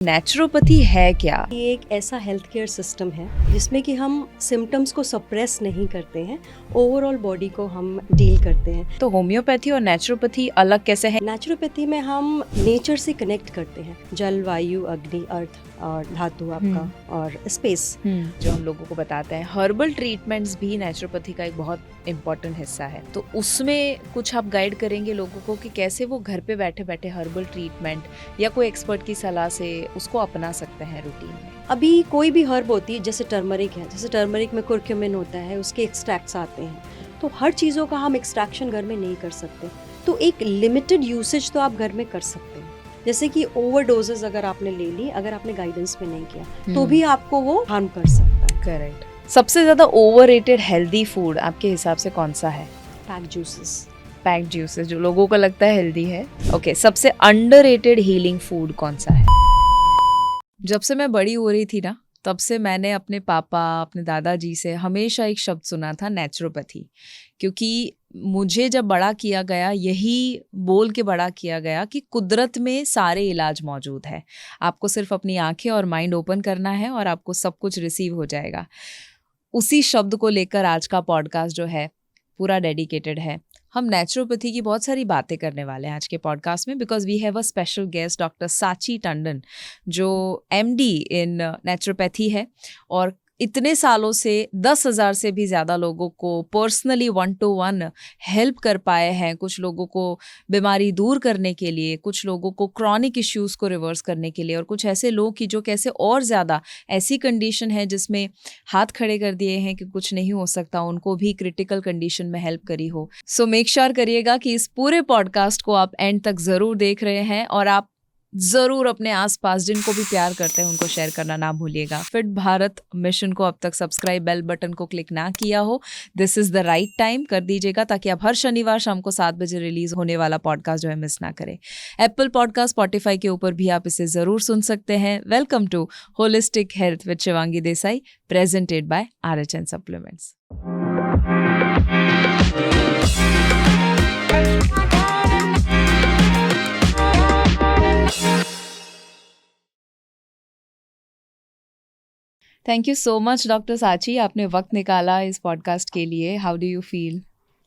Naturopathy है क्या? ये एक ऐसा हेल्थ केयर सिस्टम है जिसमें कि हम सिम्टम्स को सप्रेस नहीं करते हैं, ओवरऑल बॉडी को हम डील करते हैं। तो होम्योपैथी और नेचुरोपैथी अलग कैसे है? नेचुरोपैथी में हम नेचर से कनेक्ट करते हैं, जल, वायु, अग्नि, अर्थ और धातु आपका और स्पेस। जो हम लोगों को बताते हैं हर्बल ट्रीटमेंट्स भी नेचुरोपैथी का एक बहुत इम्पोर्टेंट हिस्सा है। तो उसमें कुछ आप गाइड करेंगे लोगों को कि कैसे वो घर पे बैठे बैठे हर्बल ट्रीटमेंट या कोई एक्सपर्ट की सलाह से उसको अपना सकते हैं रूटीन में। अभी कोई भी हर्ब होती है, जैसे टर्मरिक है, जैसे टर्मरिक में कुरक्यूमिन होता है, उसके एक्सट्रैक्ट्स आते हैं। तो हर चीज़ों का हम एक्सट्रैक्शन घर में नहीं कर सकते, तो एक लिमिटेड यूसेज तो आप घर में कर सकते हैं। जैसे कि ओवरडोजेस अगर आपने ले ली, अगर आपने गाइडेंस में नहीं किया तो भी आपको वो हार्म कर सकता है। करेक्ट। सबसे ज्यादा ओवररेटेड हेल्दी फूड आपके हिसाब से कौन सा है? पैक्ड जूसेस जो लोगों को लगता है हेल्दी है। ओके, सबसे अंडररेटेड हीलिंग फूड कौन सा है? जब से मैं बड़ी हो रही थी ना, तब से मैंने अपने पापा, अपने दादाजी से हमेशा एक शब्द सुना था, नेचुरोपैथी। क्योंकि मुझे जब बड़ा किया गया, यही बोल के बड़ा किया गया कि कुदरत में सारे इलाज मौजूद है, आपको सिर्फ अपनी आंखें और माइंड ओपन करना है और आपको सब कुछ रिसीव हो जाएगा। उसी शब्द को लेकर आज का पॉडकास्ट जो है पूरा डेडिकेटेड है। हम नेचुरोपैथी की बहुत सारी बातें करने वाले हैं आज के पॉडकास्ट में, because we have a special guest, doctor Sachi Tandon, जो एमडी इन नेचुरोपैथी है और इतने सालों से 10,000 से भी ज़्यादा लोगों को पर्सनली 1-to-1 हेल्प कर पाए हैं। कुछ लोगों को बीमारी दूर करने के लिए, कुछ लोगों को क्रॉनिक इश्यूज़ को रिवर्स करने के लिए, और कुछ ऐसे लोग कि जो कैसे और ज़्यादा ऐसी कंडीशन है जिसमें हाथ खड़े कर दिए हैं कि कुछ नहीं हो सकता, उनको भी क्रिटिकल कंडीशन में हेल्प करी हो। सो मेक श्योर करिएगा कि इस पूरे पॉडकास्ट को आप एंड तक ज़रूर देख रहे हैं और आप ज़रूर अपने आसपास जिनको भी प्यार करते हैं उनको शेयर करना ना भूलिएगा। फिट भारत मिशन को अब तक सब्सक्राइब बेल बटन को क्लिक ना किया हो, this is the right time, कर दीजिएगा ताकि आप हर शनिवार शाम को 7 बजे रिलीज होने वाला पॉडकास्ट जो है मिस ना करें। एप्पल पॉडकास्ट, स्पॉटिफाई के ऊपर भी आप इसे ज़रूर सुन सकते हैं। Welcome to holistic health with Shivangi Desai, presented by RHN supplements. Thank you so much doctor Sachi, आपने वक्त निकाला इस पॉडकास्ट के लिए। How do you feel?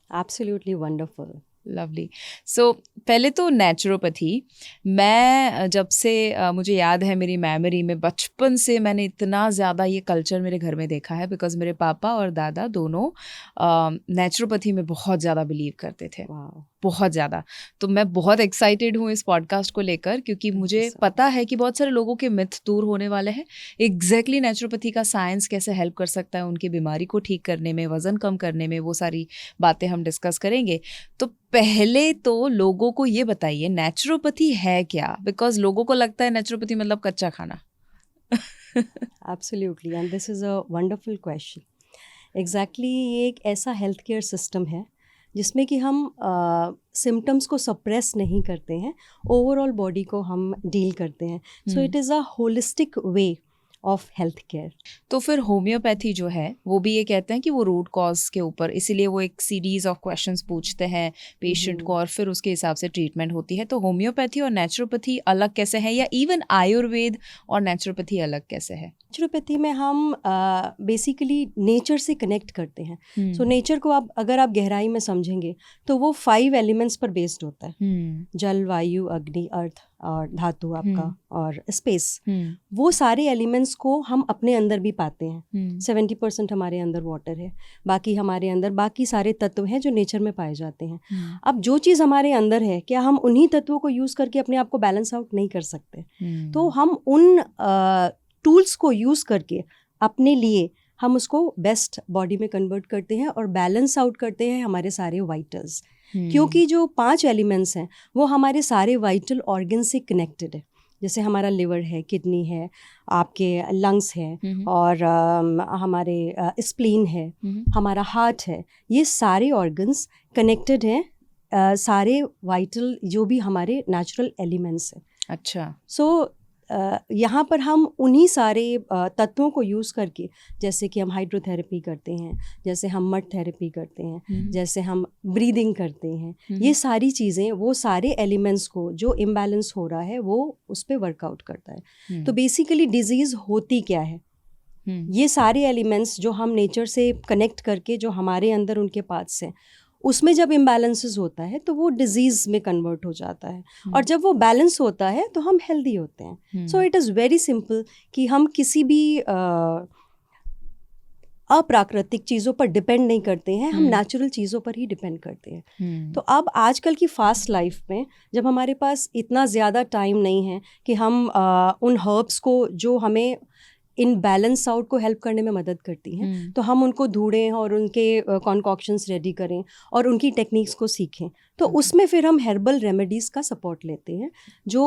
Absolutely wonderful. Lovely. So पहले तो नेचुरोपैथी, मैं जब से मुझे याद है, मेरी मेमोरी में बचपन से मैंने इतना ज़्यादा ये कल्चर मेरे घर में देखा है, बिकॉज मेरे पापा और दादा दोनों नेचुरोपैथी में बहुत ज़्यादा बिलीव करते थे, बहुत ज़्यादा। तो मैं बहुत एक्साइटेड हूँ इस पॉडकास्ट को लेकर, क्योंकि मुझे पता है कि बहुत सारे लोगों के मिथ दूर होने वाले हैं। एग्जैक्टली नेचुरोपैथी का साइंस कैसे हेल्प कर सकता है उनकी बीमारी को ठीक करने में, वज़न कम करने में, वो सारी बातें हम डिस्कस करेंगे। तो पहले तो लोगों को ये बताइए, नेचुरोपैथी है क्या? बिकॉज लोगों को लगता है नेचुरोपैथी मतलब कच्चा खाना। Absolutely, and this is a wonderful question. Exactly, ये एक ऐसा हेल्थ केयर सिस्टम है जिसमें कि हम सिम्टम्स को सप्रेस नहीं करते हैं, ओवरऑल बॉडी को हम डील करते हैं। So it is a holistic way of health care. तो फिर होम्योपैथी जो है वो भी ये कहते हैं कि वो रूट कॉज के ऊपर, इसीलिए वो एक सीरीज ऑफ क्वेश्चन्स पूछते हैं पेशेंट को और फिर उसके हिसाब से ट्रीटमेंट होती है। तो होम्योपैथी और नेचुरोपैथी अलग कैसे है, या इवन आयुर्वेद और नेचुरोपैथी अलग कैसे है? नेचुरोपैथी में हम बेसिकली नेचर से कनेक्ट करते हैं। सो नेचर को आप अगर आप गहराई में समझेंगे तो वो 5 एलिमेंट्स पर बेस्ड होता है, जल, वायु, अग्नि, अर्थ और धातु आपका और स्पेस। वो सारे एलिमेंट्स को हम अपने अंदर भी पाते हैं। 70% हमारे अंदर वाटर है, बाकी हमारे अंदर बाकी सारे तत्व हैं जो नेचर में पाए जाते हैं। अब जो चीज़ हमारे अंदर है, क्या हम उन्हीं तत्वों को यूज़ करके अपने आप को बैलेंस आउट नहीं कर सकते? तो हम उन टूल्स को यूज़ करके अपने लिए हम उसको बेस्ट बॉडी में कन्वर्ट करते हैं और बैलेंस आउट करते हैं हमारे सारे वाइटल्स। क्योंकि जो 5 एलिमेंट्स हैं वो हमारे सारे वाइटल ऑर्गन से कनेक्टेड है। जैसे हमारा लिवर है, किडनी है, आपके लंग्स है और हमारे स्प्लीन है, हमारा हार्ट है। ये सारे ऑर्गन्स कनेक्टेड हैं सारे वाइटल जो भी हमारे नेचुरल एलिमेंट्स हैं। अच्छा। सो यहाँ पर हम उन्हीं सारे तत्वों को यूज़ करके, जैसे कि हम हाइड्रोथेरेपी करते हैं, जैसे हम मड थेरेपी करते हैं, जैसे हम ब्रीदिंग करते हैं, ये सारी चीज़ें, वो सारे एलिमेंट्स को जो इम्बैलेंस हो रहा है वो उस पर वर्कआउट करता है। तो बेसिकली डिजीज़ होती क्या है, ये सारे एलिमेंट्स जो हम नेचर से कनेक्ट करके जो हमारे अंदर उनके पार्ट्स हैं, उसमें जब इम्बैलेंसेस होता है तो वो डिजीज़ में कन्वर्ट हो जाता है, और जब वो बैलेंस होता है तो हम हेल्दी होते हैं। So it is very simple कि हम किसी भी अप्राकृतिक चीज़ों पर डिपेंड नहीं करते हैं, हम नेचुरल चीज़ों पर ही डिपेंड करते हैं। तो अब आजकल की फास्ट लाइफ में जब हमारे पास इतना ज़्यादा टाइम नहीं है कि हम उन हर्ब्स को जो हमें इन बैलेंस आउट को हेल्प करने में मदद करती हैं, तो हम उनको ढूंढें और उनके कॉन्कॉक्शंस रेडी करें और उनकी टेक्निक्स को सीखें, तो उसमें फिर हम हेर्बल रेमेडीज़ का सपोर्ट लेते हैं, जो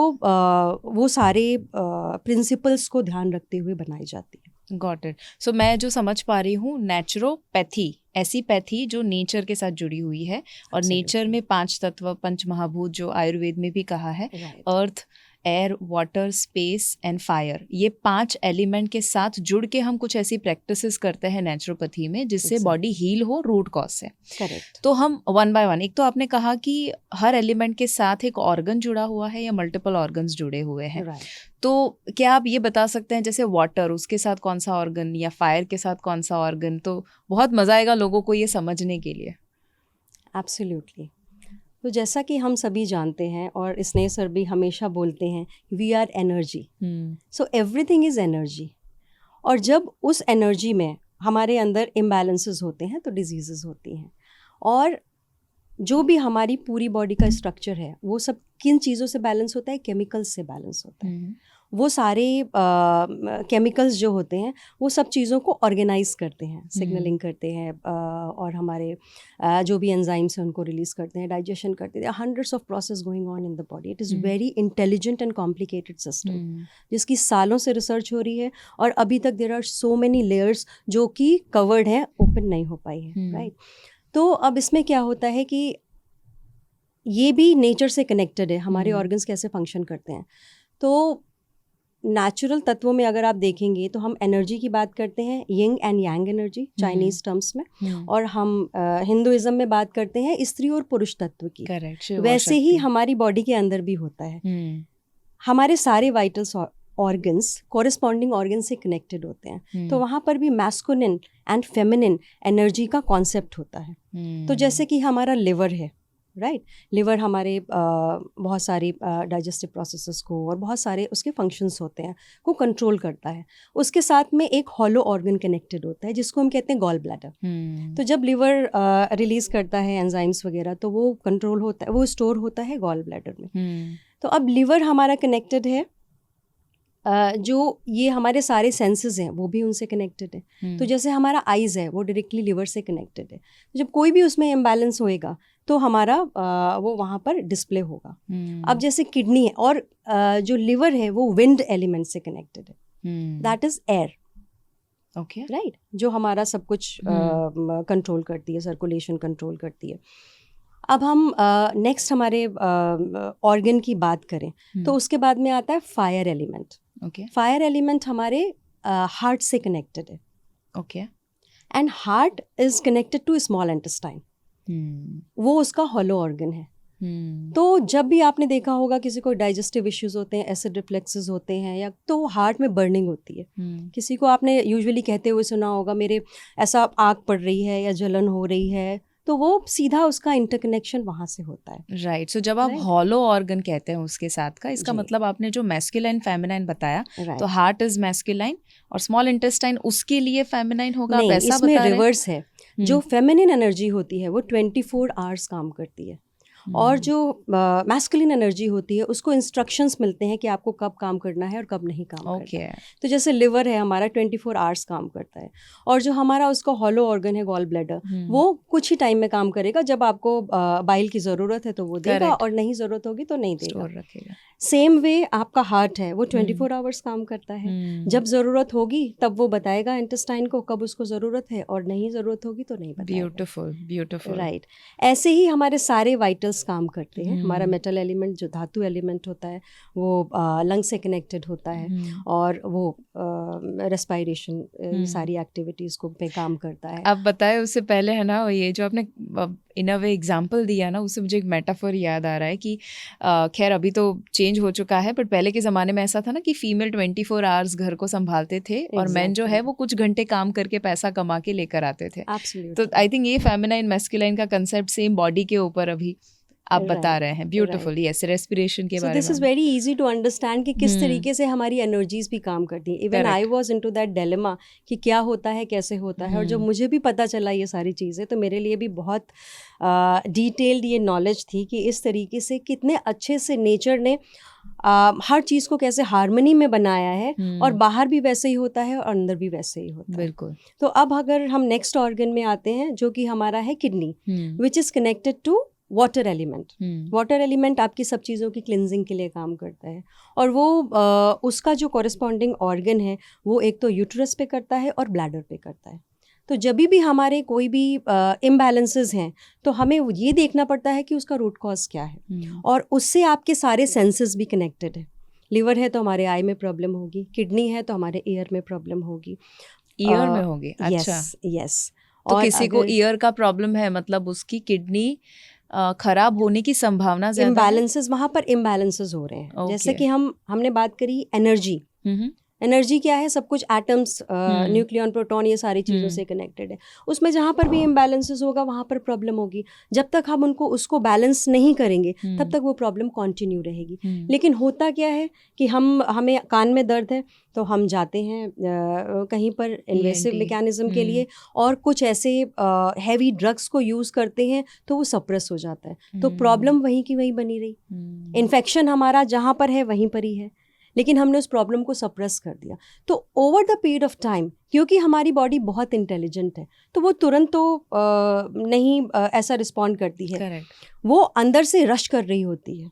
वो सारे प्रिंसिपल्स को ध्यान रखते हुए बनाई जाती है। Got it. सो मैं जो समझ पा रही हूँ, नेचुरोपैथी ऐसी पैथी जो नेचर के साथ जुड़ी हुई है, और नेचर में 5 तत्व, पंच महाभूत जो आयुर्वेद में भी कहा है, earth, air, water, space and fire, ये 5 एलिमेंट के साथ जुड़ के हम कुछ ऐसी प्रैक्टिसेस करते हैं नेचुरोपैथी में जिससे बॉडी हील हो रूट कॉज से। करेक्ट। तो हम वन बाय वन, एक तो आपने कहा कि हर एलिमेंट के साथ एक ऑर्गन जुड़ा हुआ है या मल्टीपल ऑर्गन्स जुड़े हुए हैं, तो क्या आप ये बता सकते हैं जैसे वाटर, उसके साथ कौन सा ऑर्गन, या फायर के साथ कौन सा ऑर्गन? तो बहुत मज़ा आएगा लोगों को ये समझने के लिए। एब्सोल्युटली। तो जैसा कि हम सभी जानते हैं और स्नेह सर भी हमेशा बोलते हैं, we are energy, so everything is energy, और जब उस एनर्जी में हमारे अंदर इम्बैलेंसेस होते हैं तो डिजीज़ेस होती हैं, और जो भी हमारी पूरी बॉडी का स्ट्रक्चर है वो सब किन चीज़ों से बैलेंस होता है? केमिकल्स से बैलेंस होता है। वो सारे केमिकल्स जो होते हैं वो सब चीज़ों को ऑर्गेनाइज करते हैं, सिग्नलिंग करते हैं, और हमारे जो भी एंजाइम्स हैं उनको रिलीज़ करते हैं, डाइजेशन करते हैं। Hundreds of process going on in the body. It is very intelligent and complicated system, जिसकी सालों से रिसर्च हो रही है, और अभी तक there are so many layers जो कि कवर्ड हैं, ओपन नहीं हो पाई है, राइट। तो अब इसमें क्या होता है कि ये भी नेचर से कनेक्टेड है, हमारे ऑर्गन्स कैसे फंक्शन करते हैं। तो नेचुरल तत्वों में अगर आप देखेंगे तो हम एनर्जी की बात करते हैं, yin and yang energy Chinese terms में, और हम हिंदुइज्म में बात करते हैं स्त्री और पुरुष तत्व की। करेक्ट। वैसे ही हमारी बॉडी के अंदर भी होता है। हमारे सारे वाइटल्स ऑर्गन्स कॉरेस्पॉन्डिंग ऑर्गन से कनेक्टेड होते हैं, तो वहाँ पर भी मैस्कुलिन एंड फेमिनिन एनर्जी का कॉन्सेप्ट होता है। तो जैसे कि हमारा लिवर है, राइट, लिवर हमारे बहुत सारी डाइजेस्टिव प्रोसेसेस को और बहुत सारे उसके फंक्शंस होते हैं को कंट्रोल करता है। उसके साथ में एक हॉलो ऑर्गन कनेक्टेड होता है जिसको हम कहते हैं गॉल ब्लैडर। तो जब लिवर रिलीज़ करता है एंजाइम्स वगैरह तो वो कंट्रोल होता है, वो स्टोर होता है गॉल ब्लैडर में। तो अब लिवर हमारा कनेक्टेड है, जो ये हमारे सारे सेंसेस हैं वो भी उनसे कनेक्टेड है। तो जैसे हमारा आइज़ है वो डायरेक्टली लिवर से कनेक्टेड है। जब कोई भी उसमें इम्बैलेंस होएगा तो हमारा वो वहाँ पर डिस्प्ले होगा। अब जैसे किडनी है और जो लिवर है वो विंड एलिमेंट से कनेक्टेड है, that is air, okay, right, जो हमारा सब कुछ कंट्रोल करती है, सर्कुलेशन कंट्रोल करती है। अब हम नेक्स्ट हमारे ऑर्गन की बात करें तो उसके बाद में आता है फायर एलिमेंट। फायर एलिमेंट हमारे हार्ट से कनेक्टेड है, okay, and heart is connected to small intestine, वो उसका हॉलो ऑर्गन है। तो जब भी आपने देखा होगा किसी को डाइजेस्टिव इश्यूज होते हैं, एसिड रिफ्लेक्सेस होते हैं, या तो हार्ट में बर्निंग होती है। किसी को आपने यूजुअली कहते हुए सुना होगा मेरे ऐसा आग पड़ रही है या जलन हो रही है, तो वो सीधा उसका इंटरकनेक्शन वहाँ से होता है, राइट। सो जब आप हॉलो ऑर्गन कहते हैं उसके साथ का, इसका मतलब आपने जो मैस्कुलाइन फेमिनाइन बताया, तो हार्ट इज मैस्कुलाइन और स्मॉल इंटेस्टाइन उसके लिए फेमिनाइन होगा, आप ऐसा बता रहे हैं? इसमें रिवर्स है। जो फेमिनिन एनर्जी होती है वो 24 आवर्स काम करती है, और जो मैस्कुलिन एनर्जी होती है उसको इंस्ट्रक्शंस मिलते हैं कि आपको कब काम करना है और कब नहीं काम करना है। तो जैसे लिवर है हमारा 24 आवर्स काम करता है, और जो हमारा उसका हॉलो ऑर्गन है गॉल ब्लैडर, वो कुछ ही टाइम में काम करेगा। जब आपको बाइल की ज़रूरत है तो वो देगा, और नहीं ज़रूरत होगी तो नहीं देगा। सेम वे आपका हार्ट है, वो 24 आवर्स काम करता है। जब ज़रूरत होगी तब वो बताएगा इंटेस्टाइन को कब उसको ज़रूरत है, और नहीं ज़रूरत होगी तो नहीं बताएगा। Beautiful, beautiful, right. ऐसे ही हमारे सारे वाइटल नर्व्स काम करते हैं। हमारा मेटल एलिमेंट जो धातु एलिमेंट होता है वो लंग से कनेक्टेड होता है और वो रेस्पायरेशन सारी एक्टिविटीज़ को पे काम करता है। आप बताए उससे पहले है ना, ये जो आपने इन अ वे एग्जाम्पल दिया ना, उससे मुझे एक मेटाफर याद आ रहा है कि खैर अभी तो चेंज हो चुका है, बट पहले के ज़माने में ऐसा था ना कि फीमेल 24 आवर्स घर को संभालते थे और मैन जो है वो कुछ घंटे काम करके पैसा कमा के लेकर आते थे। तो आई थिंक ये फेमिनाइन मैस्कुलाइन का कंसेप्ट सेम बॉडी के ऊपर अभी आप बता रहे हैं। ब्यूटीफुल, यस, रेस्पिरेशन के बारे में। This is very easy to understand कि किस तरीके से हमारी एनर्जीज भी काम करती हैं। Even I was into that dilemma कि क्या होता है, कैसे होता है, और जब मुझे भी पता चला ये सारी चीज़ें, तो मेरे लिए भी बहुत डिटेल्ड ये नॉलेज थी कि इस तरीके से कितने अच्छे से नेचर ने हर चीज़ को कैसे हार्मनी में बनाया है, और बाहर भी वैसे ही होता है और अंदर भी वैसे ही होता है। बिल्कुल। तो अब अगर हम नेक्स्ट ऑर्गन में आते हैं जो कि हमारा है kidney, which is connected to water element. Water element आपकी सब चीज़ों की क्लिनजिंग के लिए काम करता है, और वो उसका जो कॉरेस्पॉन्डिंग ऑर्गन है वो एक तो यूट्रस पे करता है और ब्लैडर पे करता है। तो जब भी हमारे कोई भी इम्बैलेंसेस हैं तो हमें ये देखना पड़ता है कि उसका रूट कॉज क्या है, और उससे आपके सारे सेंसेस भी कनेक्टेड है। लिवर है तो हमारे आई में प्रॉब्लम होगी, किडनी है तो हमारे ईयर में प्रॉब्लम होगी। ईयर में होगी? अच्छा, यस। तो किसी को ईयर का प्रॉब्लम है, मतलब उसकी किडनी खराब होने की संभावना ज्यादा है? इम्बैलेंसेस, वहाँ पर इम्बैलेंसेस हो रहे हैं। जैसे कि हमने बात करी एनर्जी। एनर्जी क्या है? सब कुछ एटम्स, न्यूक्लियन, प्रोटॉन, ये सारी चीज़ों से कनेक्टेड है। उसमें जहाँ पर भी इम्बैलेंसेस होगा वहाँ पर प्रॉब्लम होगी। जब तक हम उसको बैलेंस नहीं करेंगे तब तक वो प्रॉब्लम कंटिन्यू रहेगी। लेकिन होता क्या है कि हमें कान में दर्द है तो हम जाते हैं कहीं पर इन्वेसिव मैकेनिज्म के लिए, और कुछ ऐसे हैवी ड्रग्स को यूज़ करते हैं तो वो सप्रेस हो जाता है। तो प्रॉब्लम वहीं की वहीं बनी रही। इन्फेक्शन हमारा जहाँ पर है वहीं पर ही है, लेकिन हमने उस प्रॉब्लम को सप्रेस कर दिया। तो over the period of time, क्योंकि हमारी बॉडी बहुत इंटेलिजेंट है, तो वो तुरंत तो नहीं ऐसा रिस्पॉन्ड करती है। Correct. वो अंदर से रश कर रही होती है।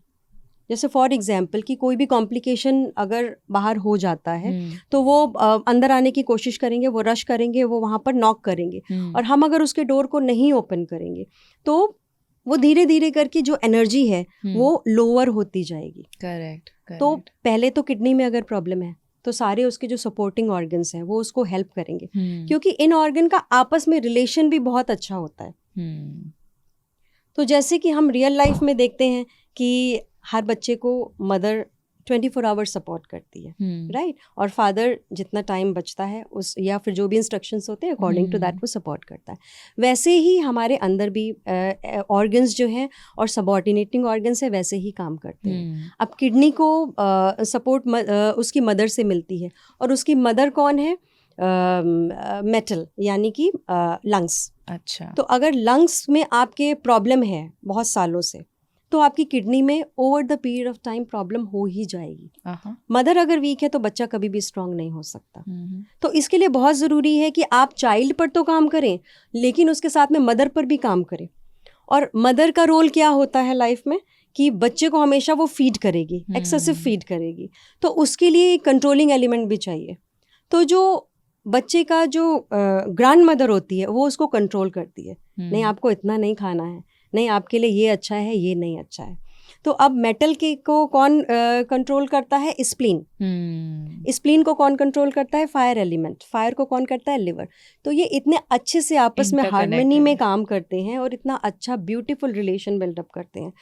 जैसे फॉर एग्जाम्पल कि कोई भी कॉम्प्लिकेशन अगर बाहर हो जाता है तो वो अंदर आने की कोशिश करेंगे, वो रश करेंगे, वो वहाँ पर नॉक करेंगे, और हम अगर उसके डोर को नहीं ओपन करेंगे तो वो धीरे धीरे करके जो एनर्जी है वो लोअर होती जाएगी। करेक्ट। तो पहले तो किडनी में अगर प्रॉब्लम है तो सारे उसके जो सपोर्टिंग ऑर्गन्स हैं वो उसको हेल्प करेंगे, क्योंकि इन ऑर्गन का आपस में रिलेशन भी बहुत अच्छा होता है। तो जैसे कि हम रियल लाइफ में देखते हैं कि हर बच्चे को मदर 24 आवर्स सपोर्ट करती है, राइट, और फादर जितना टाइम बचता है उस, या फिर जो भी इंस्ट्रक्शंस होते हैं अकॉर्डिंग टू दैट वो सपोर्ट करता है। वैसे ही हमारे अंदर भी ऑर्गन्स जो हैं और सबऑर्डिनेटिंग ऑर्गन्स है वैसे ही काम करते हैं। अब किडनी को सपोर्ट उसकी मदर से मिलती है, और उसकी मदर कौन है? मेटल, यानी कि लंग्स। अच्छा। तो अगर लंग्स में आपके प्रॉब्लम है बहुत सालों से, तो आपकी किडनी में over the period of time problem हो ही जाएगी। मदर अगर वीक है तो बच्चा कभी भी स्ट्रांग नहीं हो सकता। तो इसके लिए बहुत ज़रूरी है कि आप चाइल्ड पर तो काम करें, लेकिन उसके साथ में मदर पर भी काम करें। और मदर का रोल क्या होता है लाइफ में कि बच्चे को हमेशा वो फीड करेगी, एक्सेसिव फीड करेगी, तो उसके लिए कंट्रोलिंग एलिमेंट भी चाहिए। तो जो बच्चे का जो ग्रैंड मदर होती है वो उसको कंट्रोल करती है, नहीं आपको इतना नहीं खाना है, नहीं आपके लिए ये अच्छा है, ये नहीं अच्छा है। तो अब मेटल के को कौन कंट्रोल करता है? स्प्लीन। स्प्लीन को कौन कंट्रोल करता है? Fire element. फायर को कौन करता है? लिवर। तो ये इतने अच्छे से आपस में हार्मनी में काम करते हैं और इतना अच्छा ब्यूटीफुल रिलेशन बिल्डअप करते हैं।